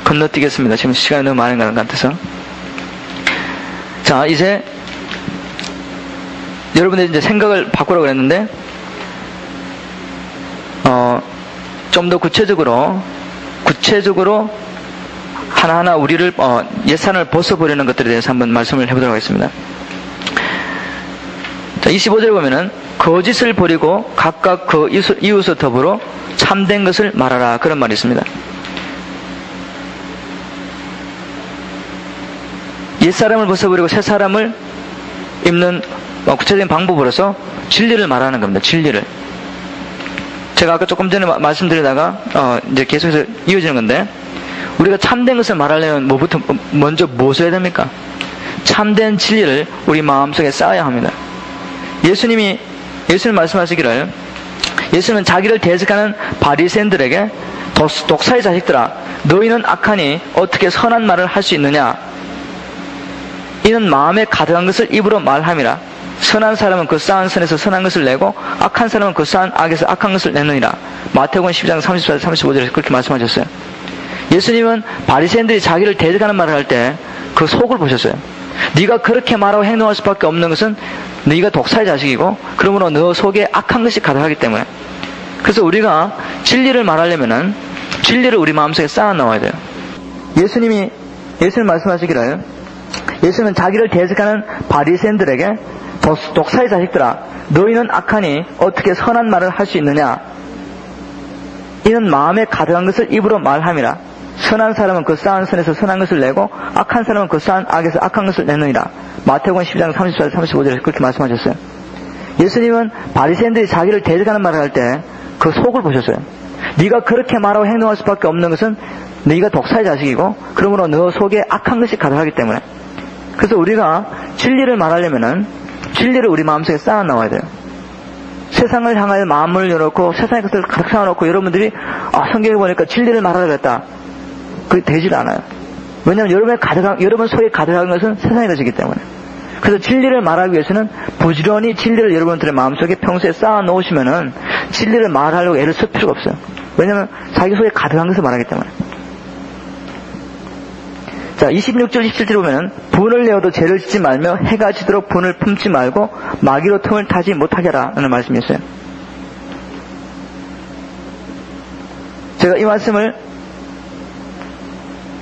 [SPEAKER 1] 건너뛰겠습니다. 지금 시간이 너무 많은 것 같아서. 자, 이제 여러분들이 이제 생각을 바꾸라고 그랬는데 좀 더 구체적으로 하나하나 우리를 예산을 벗어버리는 것들에 대해서 한번 말씀을 해보도록 하겠습니다. 자, 25절 보면은 거짓을 버리고 각각 그 이웃을 더불어 참된 것을 말하라. 그런 말이 있습니다. 옛사람을 벗어버리고 새 사람을 입는 구체적인 방법으로서 진리를 말하는 겁니다. 진리를. 제가 아까 조금 전에 말씀드리다가 이제 계속해서 이어지는 건데, 우리가 참된 것을 말하려면 먼저 무엇을 해야 됩니까? 참된 진리를 우리 마음속에 쌓아야 합니다. 예수님 말씀하시기를, 예수님은 자기를 대적하는 바리새인들에게 독사의 자식들아, 너희는 악하니 어떻게 선한 말을 할 수 있느냐? 이는 마음에 가득한 것을 입으로 말함이라. 선한 사람은 그 쌓은 선에서 선한 것을 내고 악한 사람은 그 쌓은 악에서 악한 것을 내느니라. 마태복음 10장 34, 35절에서 그렇게 말씀하셨어요. 예수님은 바리새인들이 자기를 대적하는 말을 할 때 그 속을 보셨어요. 네가 그렇게 말하고 행동할 수밖에 없는 것은 네가 독사의 자식이고, 그러므로 너 속에 악한 것이 가득하기 때문에. 그래서 우리가 진리를 말하려면은 진리를 우리 마음속에 쌓아 넣어야 돼요. 예수님 말씀하시기를, 예수님은 자기를 대적하는 바리새인들에게 독사의 자식들아, 너희는 악하니 어떻게 선한 말을 할 수 있느냐? 이는 마음에 가득한 것을 입으로 말함이라. 선한 사람은 그 쌓은 선에서 선한 것을 내고 악한 사람은 그 쌓은 악에서 악한 것을 내느니라. 마태복음 10장 34, 35절에서 그렇게 말씀하셨어요. 예수님은 바리새인들이 자기를 대적하는 말을 할 때 그 속을 보셨어요. 네가 그렇게 말하고 행동할 수밖에 없는 것은 네가 독사의 자식이고, 그러므로 너 속에 악한 것이 가득하기 때문에. 그래서 우리가 진리를 말하려면은 진리를 우리 마음속에 쌓아 넣어야 돼요. 세상을 향하여 마음을 열어놓고 세상의 것을 가득 쌓아놓고 여러분들이 성경에 보니까 진리를 말하려겠다, 그게 되질 않아요. 왜냐하면 여러분 속에 가득한 것은 세상의 것이기 때문에. 그래서 진리를 말하기 위해서는 부지런히 진리를 여러분들의 마음속에 평소에 쌓아 놓으시면은 진리를 말하려고 애를 쓸 필요가 없어요. 왜냐하면 자기 속에 가득한 것을 말하기 때문에. 자, 26절 27절 보면은 분을 내어도 죄를 짓지 말며 해가 지도록 분을 품지 말고 마귀로 틈을 타지 못하게 하라 라는 말씀이 있어요. 제가 이 말씀을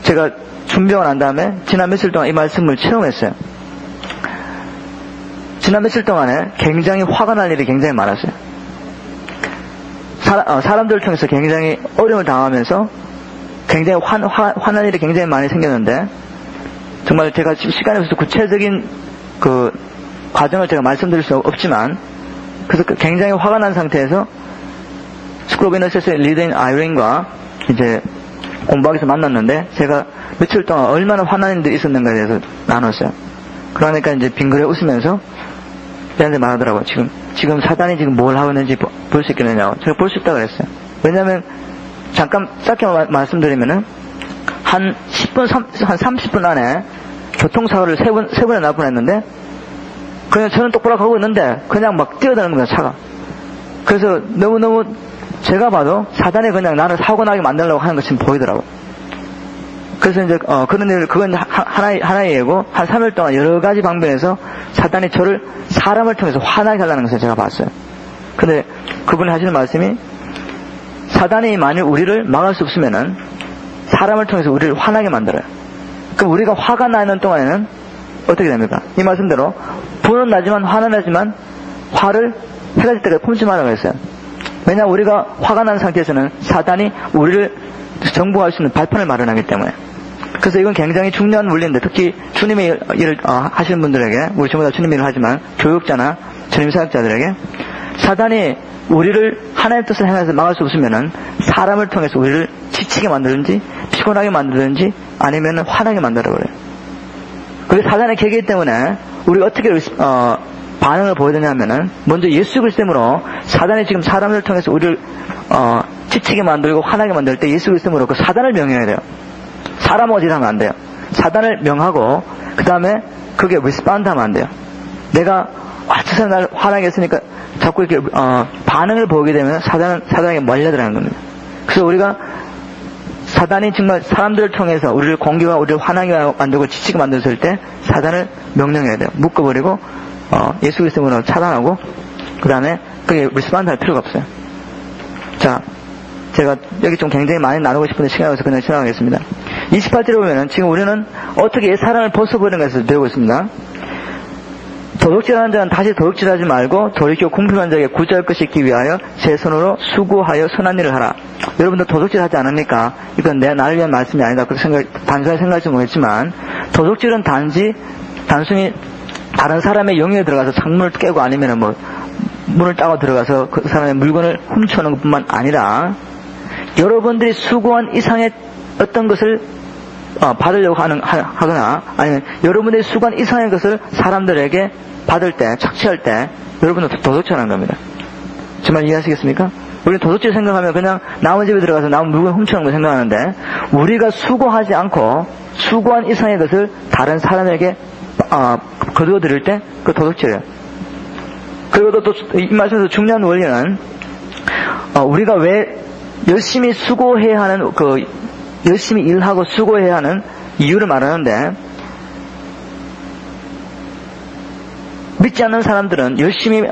[SPEAKER 1] 제가 준비하고 난 다음에 지난 며칠 동안 이 말씀을 체험했어요. 지난 며칠 동안에 굉장히 화가 날 일이 굉장히 많았어요. 사람들을 통해서 굉장히 어려움을 당하면서 굉장히 화난 일이 굉장히 많이 생겼는데, 정말 제가 시간이 없어서 구체적인 그 과정을 제가 말씀드릴 수 없지만, 그래서 굉장히 화가 난 상태에서 스쿨 오브 이너센스의 리더인 아이린과 이제 공부하기 위해서 만났는데, 제가 며칠 동안 얼마나 화난 일들이 있었는가에 대해서 나눴어요. 그러니까 이제 빙그레 웃으면서 얘한테 말하더라고요. 지금 사단이 지금 뭘 하고 있는지 볼 수 있겠느냐고. 제가 볼 수 있다고 그랬어요. 왜냐면 잠깐 짧게 말씀드리면은 한 30분 안에 교통사고를 세 번에 날 뻔했는데, 그냥 저는 똑바로 가고 있는데 그냥 막 뛰어드는 겁니다, 차가. 그래서 너무너무 제가 봐도 사단이 그냥 나를 사고 나게 만들려고 하는 것이 보이더라고요. 그래서 이제 그런 일, 그건 하나의 예고, 한 3일 동안 여러 가지 방면에서 사단이 저를 사람을 통해서 화나게 하려는 것을 제가 봤어요. 근데 그분이 하시는 말씀이, 사단이 만일 우리를 막을 수 없으면은 사람을 통해서 우리를 화나게 만들어요. 그럼 우리가 화가 나는 동안에는 어떻게 됩니까? 이 말씀대로 분은 나지만 화는 나지만 화를 해가 질 때까지 품지 말라고 했어요. 왜냐하면 우리가 화가 난 상태에서는 사단이 우리를 정복할 수 있는 발판을 마련하기 때문에. 그래서 이건 굉장히 중요한 원리인데, 특히 주님의 일을 하시는 분들에게, 우리 전부 다 주님 일을 하지만 교육자나 주님 사역자들에게, 사단이 우리를 하나님의 뜻을 행해서 막을 수 없으면은 사람을 통해서 우리를 지치게 만들든지 피곤하게 만들든지 아니면 화나게 만들어버려요. 그게 사단의 계기이기 때문에 우리가 어떻게 반응을 보여야 되냐면은, 먼저 예수 그리스도로 사단이 지금 사람을 통해서 우리를 지치게 만들고 화나게 만들 때 예수 그리스도로 그 사단을 명해야 돼요. 사람하고 지나면 안 돼요. 사단을 명하고 그 다음에 그게 리스폰드 하면 안 돼요. 내가 저 사람 날 화나게 했으니까 자꾸 이렇게 반응을 보게 되면 사단에게 몰려들어가는 겁니다. 그래서 우리가 사단이 정말 사람들을 통해서 우리를 공격하고 우리를 화나게 만들고 지치게 만들었을 때 사단을 명령해야 돼요. 묶어버리고 예수 그리스도로 차단하고 그 다음에 그게 리스폰드 할 필요가 없어요. 자, 제가 여기 좀 굉장히 많이 나누고 싶은데 시간이 없어서 그냥 지나가겠습니다. 28절에 보면은 지금 우리는 어떻게 사람을 벗어버리는 것을 배우고 있습니다. 도둑질하는 자는 다시 도둑질하지 말고 돌이켜 공평한 자에게 구제할 것이 있기 위하여 제 손으로 수고하여 선한 일을 하라. 여러분들 도둑질하지 않습니까? 이건 나를 위한 말씀이 아니다. 그렇게 단순히 생각할지 모르겠지만 도둑질은 단순히 다른 사람의 영역에 들어가서 창문을 깨고 아니면 문을 따고 들어가서 그 사람의 물건을 훔쳐오는 것뿐만 아니라 여러분들이 수고한 이상의 어떤 것을 받으려고 하거나 아니면 여러분들이 수고한 이상의 것을 사람들에게 받을 때, 착취할 때 여러분은 도둑질하는 겁니다. 정말 이해하시겠습니까? 우리는 도둑질 생각하면 그냥 남의 집에 들어가서 남의 물건 훔쳐오는 거 생각하는데 우리가 수고하지 않고 수고한 이상의 것을 다른 사람에게 거두어 드릴 때 그 도둑질이에요. 그리고 또 이 말씀에서 중요한 원리는 우리가 왜 열심히 수고해야 하는 열심히 일하고 수고해야 하는 이유를 말하는데 믿지 않는 사람들은 열심히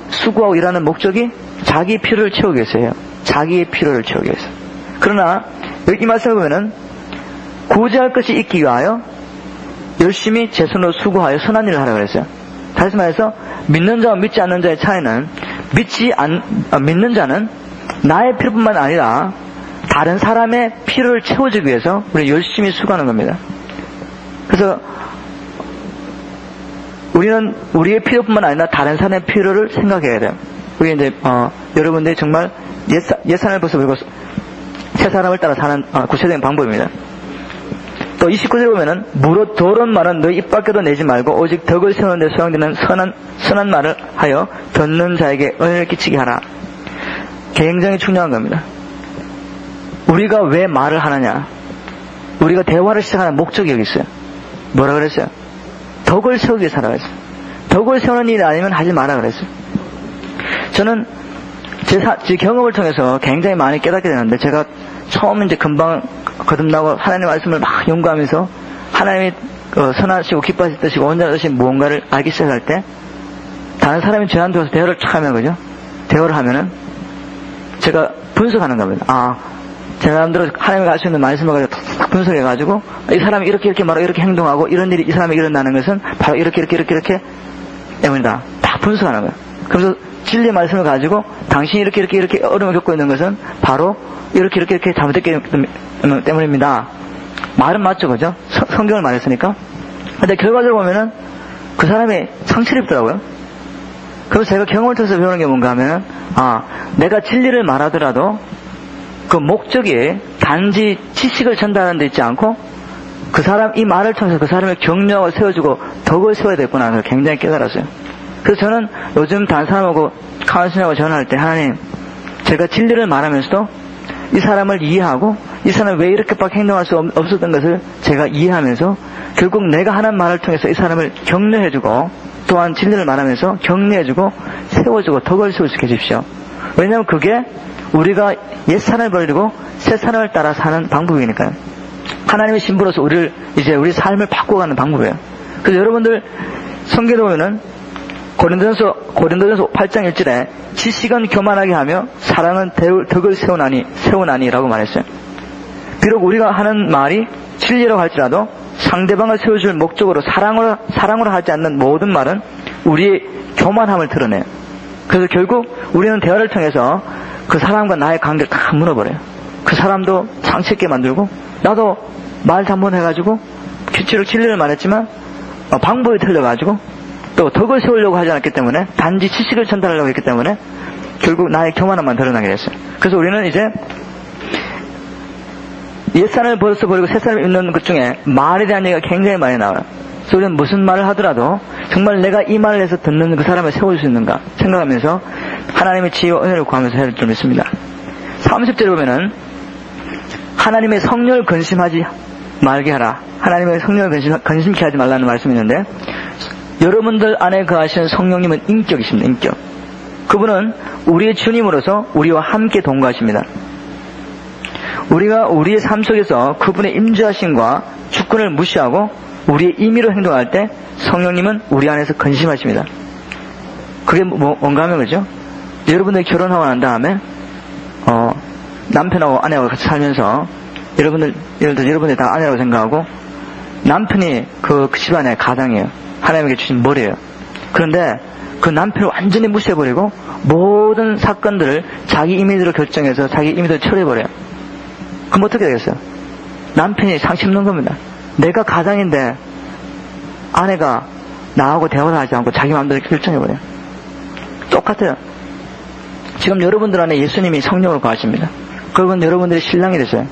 [SPEAKER 1] 수고하고 일하는 목적이 자기 필요를 채우기 위해서예요. 자기의 필요를 채우기 위해서. 그러나 이 말씀을 보면은 구제할 것이 있기 위하여 열심히 제 손으로 수고하여 선한 일을 하라고 그랬어요. 다시 말해서 믿는 자와 믿지 않는 자의 차이는 믿는 자는 나의 필요뿐만 아니라 다른 사람의 필요를 채워주기 위해서 우리 열심히 수고하는 겁니다. 그래서 우리는 우리의 필요뿐만 아니라 다른 사람의 필요를 생각해야 돼요. 그게 이제 여러분들이 정말 예산을 벌써 그리고 새 사람을 따라 사는 구체적인 방법입니다. 또 29절에 보면은 무릇 더러운 말은 너희 입 밖에도 내지 말고 오직 덕을 세우는 데 소용되는 선한 말을 하여 듣는 자에게 은혜를 끼치게 하라. 굉장히 중요한 겁니다. 우리가 왜 말을 하느냐? 우리가 대화를 시작하는 목적이 여기 있어요. 뭐라 그랬어요? 덕을 세우기 위해서 하라 그랬어요. 덕을 세우는 일이 아니면 하지 마라 그랬어요. 저는 제 경험을 통해서 굉장히 많이 깨닫게 되는데 제가 처음 이제 금방 거듭나고 하나님의 말씀을 막 연구하면서 하나님이 선하시고 기뻐하실 뜻이고 온전한 뜻이 무언가를 알기 시작할 때 다른 사람이 저한테 와서 대화를 촥 하면 그죠? 대화를 하면은 제가 분석하는 겁니다. 제 사람들은 하나님이 가르쳐 있는 말씀을 가지고 탁 분석해가지고 이 사람이 이렇게 말하고 이렇게 행동하고 이런 일이 이 사람에게 일어나는 것은 바로 이렇게 때문이다. 딱 분석하는 거예요. 그래서 진리의 말씀을 가지고 당신이 이렇게 어려움을 겪고 있는 것은 바로 이렇게 잘못됐기 때문입니다. 말은 맞죠, 그죠? 성경을 말했으니까. 근데 결과적으로 보면은 그 사람이 상처를 입더라고요. 그래서 제가 경험을 통해서 배우는 게 뭔가 하면은 내가 진리를 말하더라도 그 목적이 단지 지식을 전달하는 데 있지 않고 그 사람 이 말을 통해서 그 사람을 격려하고 세워주고 덕을 세워야 되겠구나 하는 걸 굉장히 깨달았어요. 그래서 저는 요즘 다른 사람하고 카운슬링하고 전화할 때 하나님 제가 진리를 말하면서도 이 사람을 이해하고 이 사람이 왜 이렇게밖에 행동할 수 없었던 것을 제가 이해하면서 결국 내가 하는 말을 통해서 이 사람을 격려해주고 또한 진리를 말하면서 격려해주고 세워주고 덕을 세울 수 있게 해주십시오. 왜냐하면 그게 우리가 옛 사람을 버리고 새 사람을 따라 사는 방법이니까요. 하나님의 신부로서 우리 삶을 바꿔가는 방법이에요. 그래서 여러분들 성경에 보면은 고린도전서 8장 1절에 지식은 교만하게 하며 사랑은 덕을 세우나니라고 말했어요. 비록 우리가 하는 말이 진리라고 할지라도 상대방을 세워줄 목적으로 사랑으로 하지 않는 모든 말은 우리의 교만함을 드러내요. 그래서 결국 우리는 대화를 통해서 그 사람과 나의 관계를 다 무너버려요. 그 사람도 상처 있게 만들고 나도 말 잘못해가지고 진리를 말했지만 방법이 틀려가지고 또 덕을 세우려고 하지 않았기 때문에 단지 지식을 전달하려고 했기 때문에 결국 나의 교만함만 드러나게 됐어요. 그래서 우리는 이제 옛사람을 벌써 버리고 새사람을 입는 것 중에 말에 대한 얘기가 굉장히 많이 나와요. 그래서 우리는 무슨 말을 하더라도 정말 내가 이 말을 해서 듣는 그 사람을 세울 수 있는가 생각하면서 하나님의 지혜와 은혜를 구하면서 해야 될 줄 믿습니다. 30절에 보면은 하나님의 성령을 근심하지 말게 하라. 하나님의 성령을 근심케 하지 말라는 말씀이 있는데 여러분들 안에 거하시는 성령님은 인격이십니다. 인격. 그분은 우리의 주님으로서 우리와 함께 동거하십니다. 우리가 우리의 삶 속에서 그분의 임재하심과 주권을 무시하고 우리의 임의로 행동할 때 성령님은 우리 안에서 근심하십니다. 그게 뭔가 하면 그죠? 여러분들이 결혼하고 난 다음에 남편하고 아내하고 같이 살면서 여러분들이 다 아내라고 생각하고 남편이 그 집안의 가장이에요. 하나님에게 주신 머리예요. 그런데 그 남편을 완전히 무시해버리고 모든 사건들을 자기 이미지로 결정해서 자기 이미지로 처리해버려요. 그럼 어떻게 되겠어요? 남편이 상심 있는 겁니다. 내가 가장인데 아내가 나하고 대화를 하지 않고 자기 마음대로 결정해버려요. 똑같아요. 지금 여러분들 안에 예수님이 성령으로 거하십니다. 그러면 여러분들이 신랑이 되세요.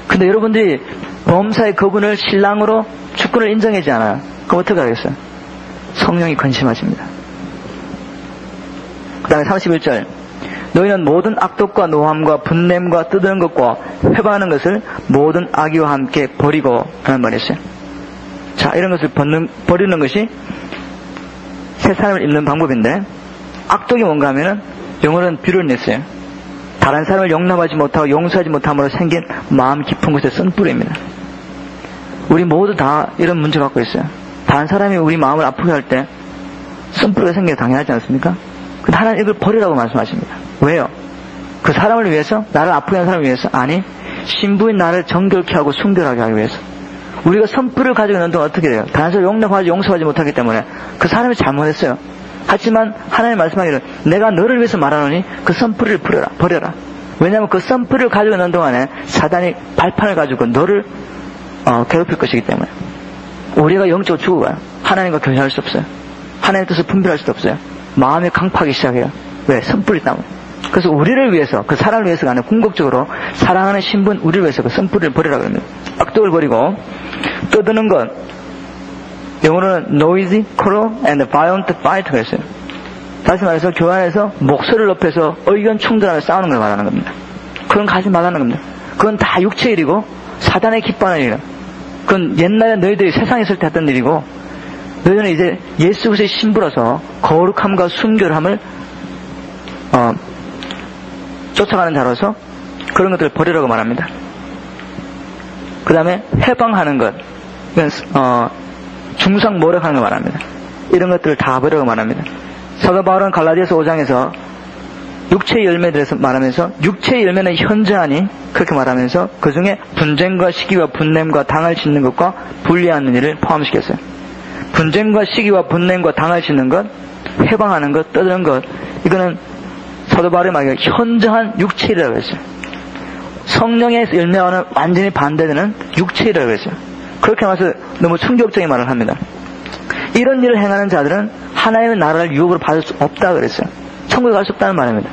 [SPEAKER 1] 근데 여러분들이 범사의 그분을 신랑으로 주권을 인정하지 않아요. 그럼 어떻게 하겠어요? 성령이 근심하십니다. 그 다음에 31절. 너희는 모든 악독과 노함과 분냄과 뜯는 것과 회방하는 것을 모든 악의와 함께 버리고 라는 말이 있어요. 자, 이런 것을 버리는 것이 새 사람을 입는 방법인데, 악독이 뭔가 하면은 영어로는 비루니스예요. 다른 사람을 용납하지 못하고 용서하지 못함으로 생긴 마음 깊은 곳에 쓴 뿌리입니다. 우리 모두 다 이런 문제 갖고 있어요. 다른 사람이 우리 마음을 아프게 할 때 쓴뿌리가 생기게 당연하지 않습니까? 근데 하나님 이걸 버리라고 말씀하십니다. 왜요? 그 사람을 위해서? 나를 아프게 하는 사람을 위해서? 아니, 신부인 나를 정결케 하고 순결하게 하기 위해서. 우리가 선뿌리를 가지고 있는 동안 어떻게 돼요? 다른 사람을 용납하지 용서하지 못하기 때문에 그 사람이 잘못했어요. 하지만 하나님 말씀하기를 내가 너를 위해서 말하노니 그 선뿌리를 버려라. 왜냐하면 그 선뿌리를 가지고 있는 동안에 사단이 발판을 가지고 너를 괴롭힐 것이기 때문에. 우리가 영적으로 죽어가요. 하나님과 교제할 수 없어요. 하나님의 뜻을 분별할 수도 없어요. 마음이 강팍하기 시작해요. 왜? 선뿌리 때문에. 그래서 우리를 위해서, 그 사람을 위해서가 아니라 궁극적으로 사랑하는 신분 우리를 위해서 그 선뿌리를 버리라고 합니다. 악독을 버리고 떠드는 것, 영어로는 noisy, quarrel, and violent fight가 있어요. 다시 말해서 교회 안에서 목소리를 높여서 의견 충돌하며 싸우는 걸 말하는 겁니다. 그건 가지 말라는 겁니다. 그건 다 육체의 일이고 사단의 기뻐하는 일이에요. 그건 옛날에 너희들이 세상에 있을 때 했던 일이고 너희는 이제 예수 그리스도의 신부라서 거룩함과 순결함을 쫓아가는 자로서 그런 것들을 버리라고 말합니다. 그 다음에 해방하는 것, 중상 모략하는 걸 말합니다. 이런 것들을 다 버리라고 말합니다. 사도 바울은 갈라디아서 5장에서 육체의 열매에 대해서 말하면서 육체의 열매는 현저하니 그렇게 말하면서 그 중에 분쟁과 시기와 분냄과 당을 짓는 것과 분리하는 일을 포함시켰어요. 분쟁과 시기와 분냄과 당을 짓는 것, 해방하는 것, 떠드는 것, 이거는 사도 바울의 말에 현저한 육체이라고 했어요. 성령의 열매와는 완전히 반대되는 육체이라고 했어요. 그렇게 말해서 너무 충격적인 말을 합니다. 이런 일을 행하는 자들은 하나님의 나라를 유업으로 받을 수 없다 그랬어요. 천국에 갈 수 없다는 말입니다.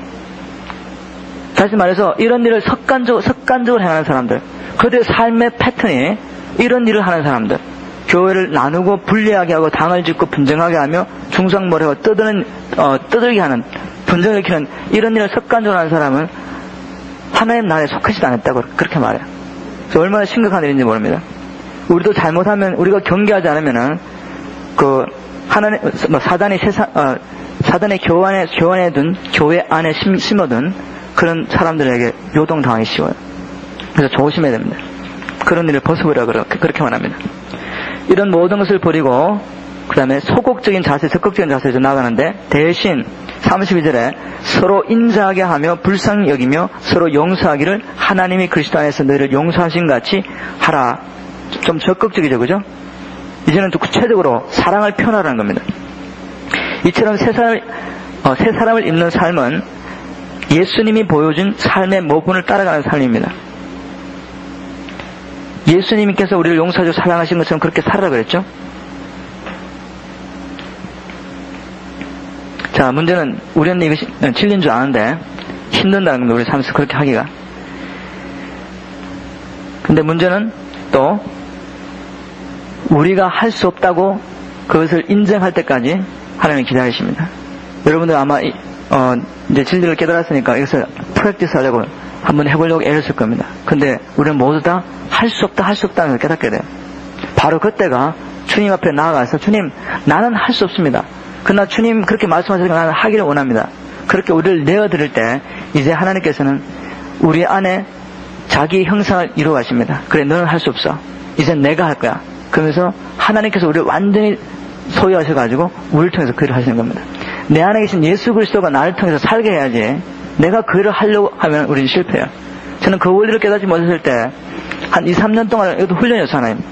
[SPEAKER 1] 다시 말해서 이런 일을 습관적으로 행하는 사람들, 그들의 삶의 패턴이 이런 일을 하는 사람들, 교회를 나누고 분리하게 하고 당을 짓고 분쟁하게 하며 중상모략하고 떠들게 하는, 분쟁을 일으키는 이런 일을 습관적으로 하는 사람은 하나님 나라에 속하지도 않았다고 그렇게 말해요. 그래서 얼마나 심각한 일인지 모릅니다. 우리도 잘못하면, 우리가 경계하지 않으면은 사단이 교회 안에 둔, 교회 안에 심어둔 그런 사람들에게 요동당하기 쉬워요. 그래서 조심해야 됩니다. 그런 일을 벗어버리라 그렇게 말합니다. 이런 모든 것을 버리고 그 다음에 소극적인 자세, 적극적인 자세에서 나가는데 대신 32절에 서로 인자하게 하며 불쌍히 여기며 서로 용서하기를 하나님이 그리스도 안에서 너희를 용서하신 같이 하라. 좀 적극적이죠, 그죠? 이제는 또 구체적으로 사랑을 표현하라는 겁니다. 이처럼 새 사람을 입는 삶은 예수님이 보여준 삶의 모본을 따라가는 삶입니다. 예수님께서 우리를 용서하고 사랑하신 것처럼 그렇게 살아라 그랬죠? 자, 문제는 우리는 이것이 진리인 줄 아는데 힘든다는 겁니다. 우리 삶에서 그렇게 하기가. 근데 문제는 또 우리가 할 수 없다고 그것을 인정할 때까지 하나님이 기다리십니다. 여러분들 아마 이제 진리를 깨달았으니까 이것을 프랙티스 하려고 한번 해보려고 애를 쓸 겁니다. 근데 우리는 모두 다 할 수 없다는 걸 깨닫게 돼요. 바로 그때가 주님 앞에 나아가서 주님, 나는 할 수 없습니다. 그러나 주님 그렇게 말씀하시니까 나는 하기를 원합니다. 그렇게 우리를 내어드릴 때 이제 하나님께서는 우리 안에 자기 형상을 이루어 가십니다. 그래, 너는 할 수 없어. 이제 내가 할 거야. 그러면서 하나님께서 우리를 완전히 소유하셔가지고 우리를 통해서 그 일을 하시는 겁니다. 내 안에 계신 예수 그리스도가 나를 통해서 살게 해야지 내가 그 일을 하려고 하면 우리는 실패해요. 저는 그 원리를 깨닫지 못했을 때 한 2, 3년 동안 이것도 훈련이었어요. 하나님.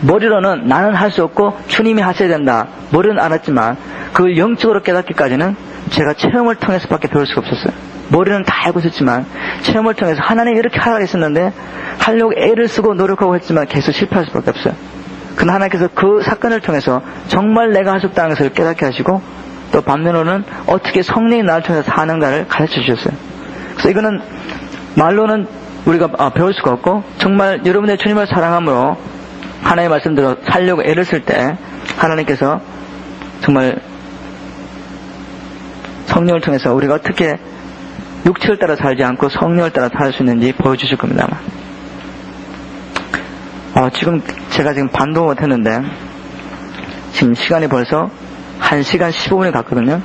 [SPEAKER 1] 머리로는 나는 할 수 없고 주님이 하셔야 된다. 머리는 알았지만 그걸 영적으로 깨닫기까지는 제가 체험을 통해서밖에 배울 수가 없었어요. 머리는 다 알고 있었지만 체험을 통해서 하나님이 이렇게 하라고 했었는데 하려고 애를 쓰고 노력하고 했지만 계속 실패할 수밖에 없어요. 그러나 하나님께서 그 사건을 통해서 정말 내가 할 수 없다는 것을 깨닫게 하시고 또 반면으로는 어떻게 성령이 나를 통해서 사는가를 가르쳐 주셨어요. 그래서 이거는 말로는 우리가 배울 수가 없고 정말 여러분의 주님을 사랑함으로 하나님의 말씀대로 살려고 애를 쓸 때 하나님께서 정말 성령을 통해서 우리가 어떻게 육체를 따라 살지 않고 성령을 따라 살 수 있는지 보여주실 겁니다. 지금 제가 반도 못했는데 지금 시간이 벌써 1시간 15분이 갔거든요.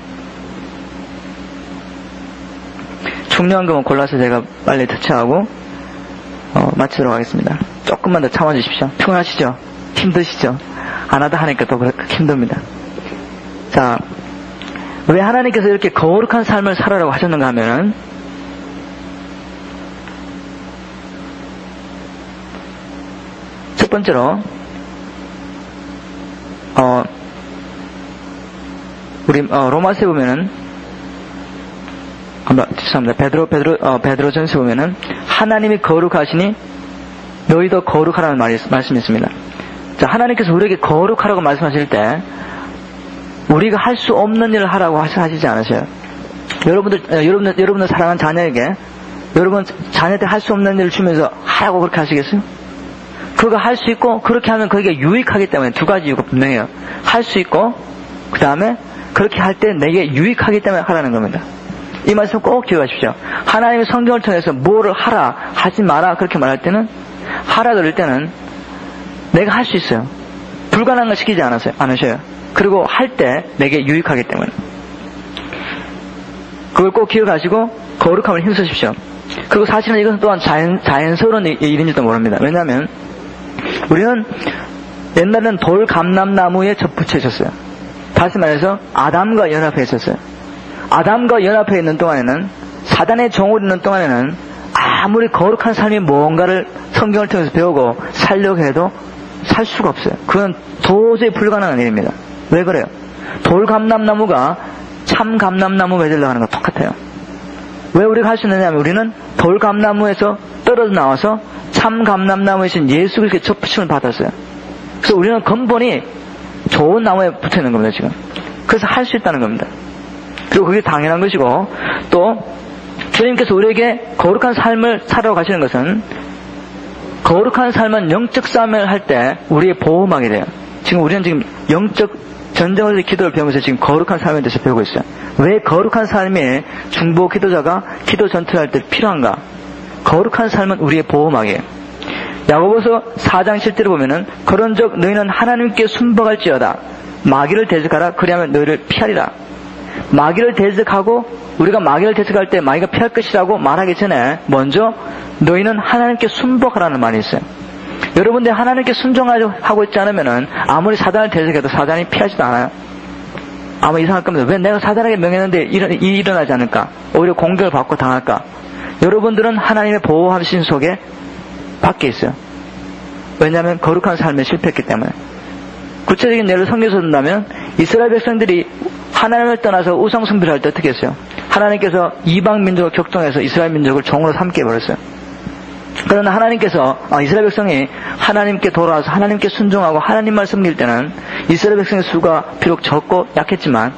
[SPEAKER 1] 중요한 것만 골라서 제가 빨리 터치하고 마치도록 하겠습니다. 조금만 더 참아주십시오. 피곤하시죠? 힘드시죠? 안 하다 하니까 또 힘듭니다. 자, 왜 하나님께서 이렇게 거룩한 삶을 살아라고 하셨는가 하면은 첫 번째로 우리 로마서에 보면은 죄송합니다. 베드로전서에 보면은 하나님이 거룩하시니 너희도 거룩하라는 말씀이 있습니다. 자, 하나님께서 우리에게 거룩하라고 말씀하실 때 우리가 할 수 없는 일을 하라고 하시지 않으셔요. 여러분들 사랑하는 자녀에게 여러분 자녀한테 할 수 없는 일을 주면서 하라고 그렇게 하시겠어요? 그거 할 수 있고 그렇게 하면 그게 유익하기 때문에 두 가지 이유가 분명해요. 할 수 있고 그 다음에 그렇게 할 때 내게 유익하기 때문에 하라는 겁니다. 이 말씀 꼭 기억하십시오. 하나님의 성경을 통해서 뭐를 하라 하지 마라 그렇게 말할 때는 하라 그럴 때는 내가 할 수 있어요. 불가능한 걸 시키지 않으셔요. 그리고 할 때 내게 유익하기 때문에 그걸 꼭 기억하시고 거룩함을 힘쓰십시오. 그리고 사실은 이것은 또한 자연스러운 일인지도 모릅니다. 왜냐하면 우리는 옛날에는 돌 감람나무에 접붙여 있었어요. 다시 말해서 아담과 연합해 있었어요. 아담과 연합해 있는 동안에는 사단의 종으로 있는 동안에는 아무리 거룩한 삶이 뭔가를 성경을 통해서 배우고 살려고 해도 살 수가 없어요. 그건 도저히 불가능한 일입니다. 왜 그래요? 돌 감람나무가 참 감람나무 맺으려고 하는 거 똑같아요. 왜 우리가 할 수 있느냐면 우리는 돌 감람나무에서 떨어져 나와서 참 감람나무이신 예수 그리스도의 접붙임을 받았어요. 그래서 우리는 근본이 좋은 나무에 붙어 있는 겁니다, 지금. 그래서 할 수 있다는 겁니다. 그리고 그게 당연한 것이고 또 주님께서 우리에게 거룩한 삶을 살아가고 가시는 것은 거룩한 삶은 영적 싸움을 할 때 우리의 보호막이 돼요. 지금 우리는 영적 전쟁을 기도를 배우면서 지금 거룩한 삶에 대해서 배우고 있어요. 왜 거룩한 삶에 중보 기도자가 기도 전투를 할 때 필요한가? 거룩한 삶은 우리의 보호막이에요. 야고보서 4장 7절을 보면은 그런즉 너희는 하나님께 순복할지어다 마귀를 대적하라 그리하면 너희를 피하리라. 마귀를 대적하고 우리가 마귀를 대적할 때 마귀가 피할 것이라고 말하기 전에 먼저 너희는 하나님께 순복하라는 말이 있어요. 여러분들 하나님께 순종하고 있지 않으면은 아무리 사단을 대적해도 사단이 피하지도 않아요. 아마 이상할 겁니다. 왜 내가 사단에게 명했는데 일어나지 않을까? 오히려 공격을 받고 당할까? 여러분들은 하나님의 보호하심 속에 밖에 있어요. 왜냐하면 거룩한 삶에 실패했기 때문에. 구체적인 예를 성경에서 든다면 이스라엘 백성들이 하나님을 떠나서 우상 숭배를 할 때 어떻게 했어요? 하나님께서 이방 민족을 격동해서 이스라엘 민족을 종으로 삼게 해버렸어요. 그러나 하나님께서 이스라엘 백성이 하나님께 돌아와서 하나님께 순종하고 하나님만 섬길 때는 이스라엘 백성의 수가 비록 적고 약했지만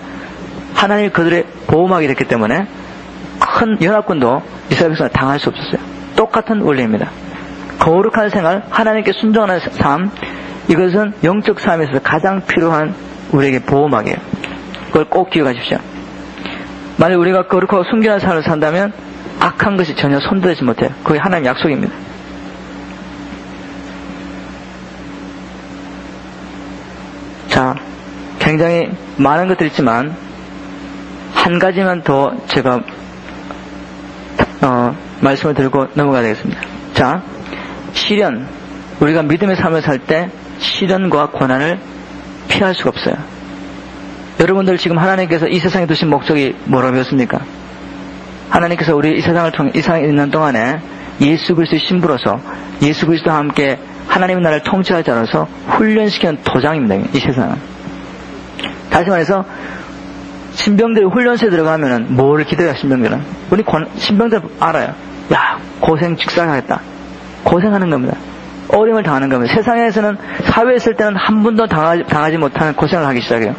[SPEAKER 1] 하나님이 그들의 보호막이 됐기 때문에 큰 연합군도 이스라엘 백성을 당할 수 없었어요. 똑같은 원리입니다. 거룩한 생활, 하나님께 순종하는 삶, 이것은 영적 삶에 있어서 가장 필요한 우리에게 보호막이에요. 그걸 꼭 기억하십시오. 만약 우리가 거룩하고 순결한 삶을 산다면 악한 것이 전혀 손대지 못해요. 그게 하나님의 약속입니다. 자, 굉장히 많은 것들이 있지만 한 가지만 더 제가 말씀을 드리고 넘어가야 되겠습니다. 자, 시련, 우리가 믿음의 삶을 살 때 시련과 고난을 피할 수가 없어요. 여러분들 지금 하나님께서 이 세상에 두신 목적이 뭐라고 배웠습니까? 하나님께서 우리 이 세상을 통해 이 세상에 있는 동안에 예수 그리스도의 신부로서 예수 그리스도와 함께 하나님의 나라를 통치할 자로서 훈련시키는 도장입니다. 이 세상은. 다시 말해서 신병들이 훈련소에 들어가면은 뭐를 기대해요, 신병들은? 우리 신병들 알아요. 야, 고생 직사하겠다. 고생하는 겁니다. 어려움을 당하는 겁니다. 세상에서는, 사회에 있을 때는 한 번도 당하지 못하는 고생을 하기 시작해요.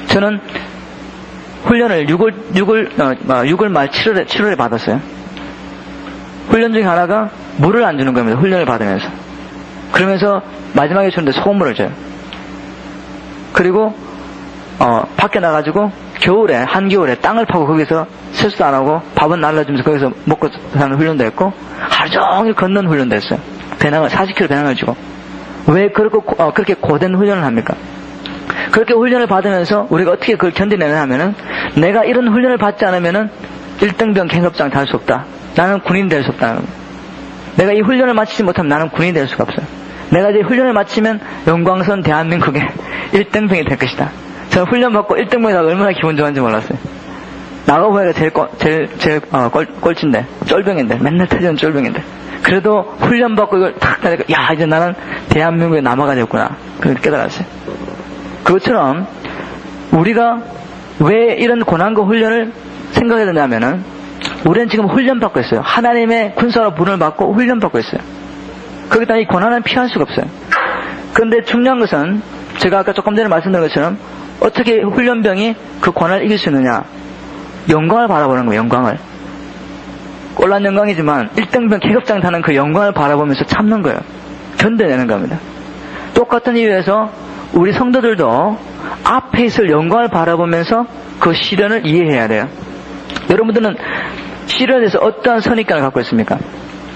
[SPEAKER 1] 저는 훈련을 6월 말 7월에 받았어요. 훈련 중에 하나가 물을 안 주는 겁니다. 훈련을 받으면서. 그러면서 마지막에 주는데 소금물을 줘요. 그리고 밖에 나가지고 한겨울에 땅을 파고 거기서 세수도 안 하고 밥은 날라주면서 거기서 먹고 사는 훈련도 했고, 하루 종일 걷는 훈련도 했어요. 40km 배낭을 주고. 왜 그렇게 고된 훈련을 합니까? 그렇게 훈련을 받으면서 우리가 어떻게 그걸 견뎌내냐 하면은, 내가 이런 훈련을 받지 않으면은 1등병 계급장 달 수 없다. 나는 군인이 될 수 없다. 내가 이 훈련을 마치지 못하면 나는 군인이 될 수가 없어요. 내가 이제 훈련을 마치면 영광선 대한민국의 1등병이 될 것이다. 저는 훈련 받고 1등병이라고 얼마나 기분 좋았는지 몰랐어요. 나가보니까 제일 꼴찌인데, 쫄병인데, 맨날 터지는 쫄병인데. 그래도 훈련 받고 이걸 탁 하니까, 야, 이제 나는 대한민국에 남아가 됐구나. 그걸 깨달았어요. 그것처럼, 우리가 왜 이런 고난과 훈련을 생각해야 되냐면은, 우리는 지금 훈련 받고 있어요. 하나님의 군사로 분을 받고 훈련 받고 있어요. 거기다 이 고난은 피할 수가 없어요. 그런데 중요한 것은, 제가 아까 조금 전에 말씀드린 것처럼, 어떻게 훈련병이 그 고난을 이길 수 있느냐? 영광을 바라보는 거예요, 영광을. 꼴난 영광이지만 1등병 계급장 타는 그 영광을 바라보면서 참는 거예요. 견뎌내는 겁니다. 똑같은 이유에서 우리 성도들도 앞에 있을 영광을 바라보면서 그 시련을 이해해야 돼요. 여러분들은 시련에 대해서 어떠한 선입견을 갖고 있습니까?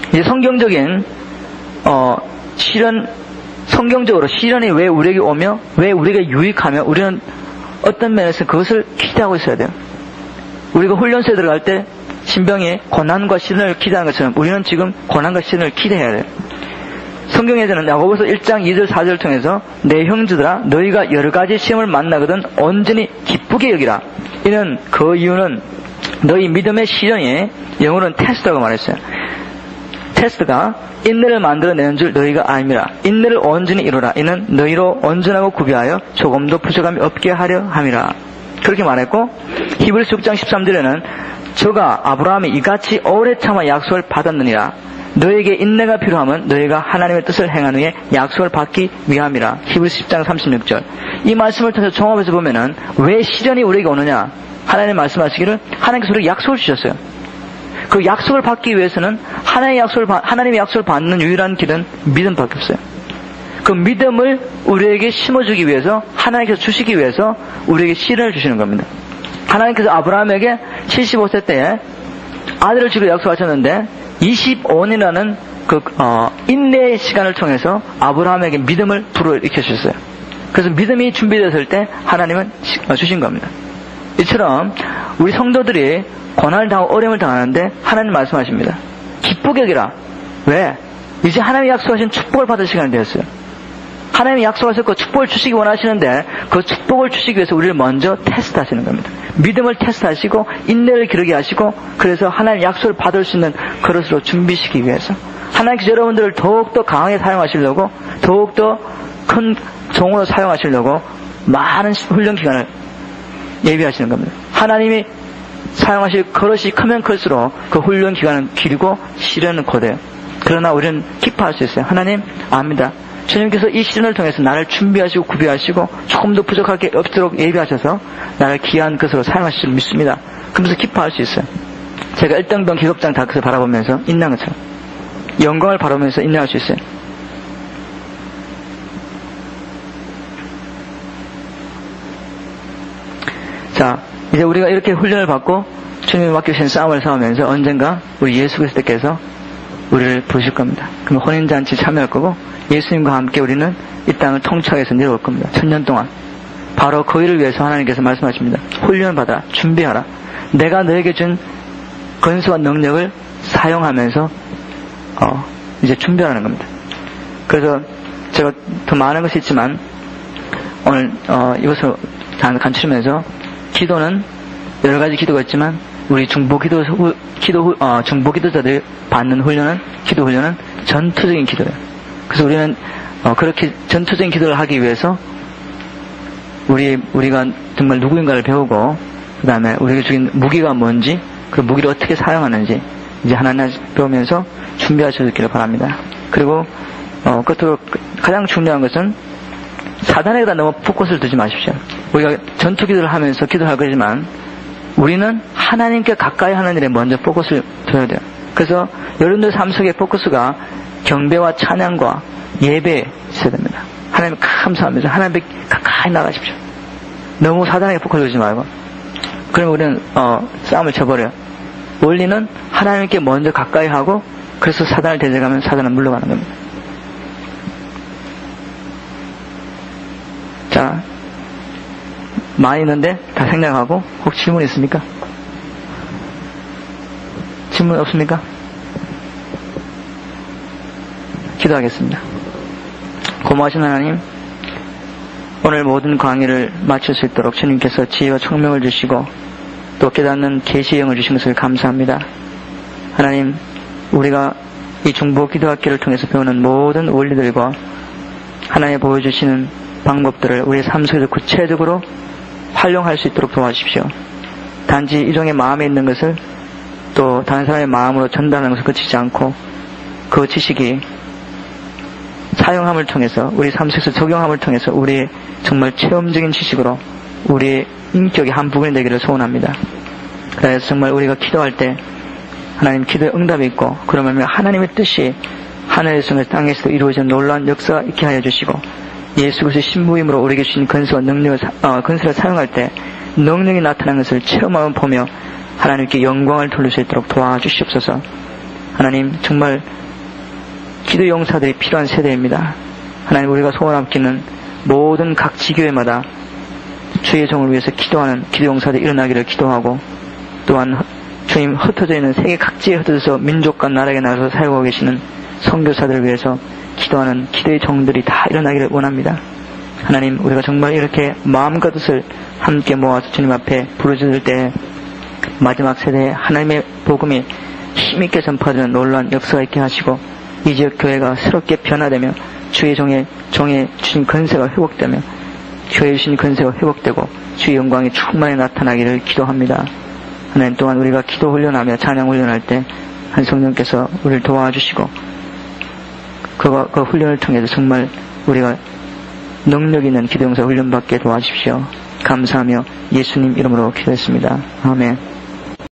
[SPEAKER 1] 이제 성경적인 성경적으로 시련이 왜 우리에게 오며 왜 우리에게 유익하며 우리는 어떤 면에서 그것을 기대하고 있어야 돼요. 우리가 훈련소에 들어갈 때 신병이 고난과 시련을 기대하는 것처럼 우리는 지금 고난과 시련을 기대해야 돼요. 성경에서는 야고보서 1장 2절 4절을 통해서 내 형제들아 너희가 여러 가지 시험을 만나거든 온전히 기쁘게 여기라. 이는 그 이유는 너희 믿음의 시련이 영어로는 테스트라고 말했어요. 테스트가 인내를 만들어내는 줄 너희가 알미라. 인내를 온전히 이루라. 이는 너희로 온전하고 구비하여 조금도 부족함이 없게 하려 함이라. 그렇게 말했고, 히브리서 6장 13절에는 저가 아브라함이 이같이 오래 참아 약속을 받았느니라. 너에게 인내가 필요하면 너희가 하나님의 뜻을 행한 후에 약속을 받기 위함이라. 히브리서 10장 36절. 이 말씀을 통해서 종합해서 보면은 왜 시련이 우리에게 오느냐? 하나님 말씀하시기를 하나님께서 우리에게 약속을 주셨어요. 그 약속을 받기 위해서는 하나님의 약속을 받는 유일한 길은 믿음밖에 없어요. 그 믿음을 우리에게 심어주기 위해서, 하나님께서 주시기 위해서 우리에게 시련을 주시는 겁니다. 하나님께서 아브라함에게 75세 때에 아들을 주기로 약속하셨는데 25년이라는 인내의 시간을 통해서 아브라함에게 믿음을 불어일으켜 주셨어요. 그래서 믿음이 준비됐을 때 하나님은 주신 겁니다. 이처럼 우리 성도들이 고난을 당하고 어려움을 당하는데 하나님 말씀하십니다. 기쁘게 여기라. 왜? 이제 하나님이 약속하신 축복을 받을 시간이 되었어요. 하나님이 약속하셨고 축복을 주시기 원하시는데 그 축복을 주시기 위해서 우리를 먼저 테스트하시는 겁니다. 믿음을 테스트하시고 인내를 기르게 하시고, 그래서 하나님 약속을 받을 수 있는 그릇으로 준비시키기 위해서 하나님께서 여러분들을 더욱더 강하게 사용하시려고, 더욱더 큰 종으로 사용하시려고 많은 훈련 기간을 예비하시는 겁니다. 하나님이 사용하실 그릇이 크면 클수록 그 훈련 기간은 길고 시련은 고돼요. 그러나 우리는 기뻐할 수 있어요. 하나님 압니다. 주님께서 이 시련을 통해서 나를 준비하시고 구비하시고 조금도 부족할 게 없도록 예비하셔서 나를 귀한 것으로 사용하실 줄 믿습니다. 그러면서 기뻐할 수 있어요. 제가 1등병 기급장 다크를 바라보면서 인내한 것처럼 영광을 바라보면서 인내할 수 있어요. 자, 이제 우리가 이렇게 훈련을 받고 주님이 맡기신 싸움을 싸우면서 언젠가 우리 예수 그리스도께서 우리를 부르실 겁니다. 그럼 혼인잔치 참여할 거고 예수님과 함께 우리는 이 땅을 통치해서 내려올 겁니다. 1000년 동안. 바로 그 일을 위해서 하나님께서 말씀하십니다. 훈련을 받아라. 준비하라. 내가 너에게 준 권수와 능력을 사용하면서 이제 준비하라는 겁니다. 그래서 제가 더 많은 것이 있지만 오늘 이것을 간추리면서 기도는 여러 가지 기도가 있지만 우리 중보 기도자들이 받는 기도 훈련은 전투적인 기도예요. 그래서 우리는 그렇게 전투적인 기도를 하기 위해서 우리가 정말 누구인가를 배우고 그 다음에 우리에게 주긴 무기가 뭔지, 그 무기를 어떻게 사용하는지 이제 하나하나 배우면서 준비하셔주기를 바랍니다. 그리고 끝으로 가장 중요한 것은 사단에다 너무 포커스를 두지 마십시오. 우리가 전투 기도를 하면서 기도할 거지만 우리는 하나님께 가까이 하는 일에 먼저 포커스를 둬야 돼요. 그래서 여러분들 삶 속의 포커스가 경배와 찬양과 예배에 있어야 됩니다. 하나님 감사하면서 하나님께 가까이 나가십시오. 너무 사단에게 포커스를 두지 말고. 그러면 우리는 싸움을 쳐버려요. 원리는 하나님께 먼저 가까이 하고 그래서 사단을 대적하면 사단은 물러가는 겁니다. 자, 많이 있는데 다 생략하고 혹시 질문 있습니까? 질문 없습니까? 기도하겠습니다. 고마우신 하나님, 오늘 모든 강의를 마칠 수 있도록 주님께서 지혜와 총명을 주시고 또 깨닫는 계시의 영을 주신 것을 감사합니다. 하나님, 우리가 이 중보 기도학기를 통해서 배우는 모든 원리들과 하나님 보여주시는 방법들을 우리의 삶 속에서 구체적으로 활용할 수 있도록 도와주십시오. 단지 이종의 마음에 있는 것을 또 다른 사람의 마음으로 전달하는 것을 그치지 않고 그 지식이 사용함을 통해서 우리 삶 속에서 적용함을 통해서 우리의 정말 체험적인 지식으로 우리의 인격의 한 부분이 되기를 소원합니다. 그래서 정말 우리가 기도할 때 하나님 기도에 응답이 있고 그러면 하나님의 뜻이 하늘에서 땅에서도 이루어지는 놀라운 역사가 있게 하여 주시고 예수 그리스도의 신부임으로 우리에게 주신 근세와 능력을 근세를 사용할 때 능력이 나타나는 것을 체험하며 보며 하나님께 영광을 돌릴 수 있도록 도와주시옵소서. 하나님, 정말 기도 용사들이 필요한 세대입니다. 하나님, 우리가 소원함기는 모든 각 지교회마다 주의 종을 위해서 기도하는 기도 용사들이 일어나기를 기도하고 또한 주님 흩어져 있는 세계 각지에 흩어져서 민족과 나라에 나가서 살고 계시는 선교사들을 위해서 기도하는 기도의 종들이 다 일어나기를 원합니다. 하나님, 우리가 정말 이렇게 마음과 뜻을 함께 모아서 주님 앞에 부르짖을 때 마지막 세대에 하나님의 복음이 힘있게 전파되는 놀라운 역사가 있게 하시고 이 지역 교회가 새롭게 변화되며 주의 종의 주신 권세가 회복되며 교회에 주신 권세가 회복되고 주의 영광이 충만히 나타나기를 기도합니다. 하나님, 또한 우리가 기도 훈련하며 찬양 훈련할 때 한 성령께서 우리를 도와주시고 그 훈련을 통해서 정말 우리가 능력 있는 기도 용사 훈련받게 도와주십시오. 감사하며 예수님 이름으로 기도했습니다. 아멘.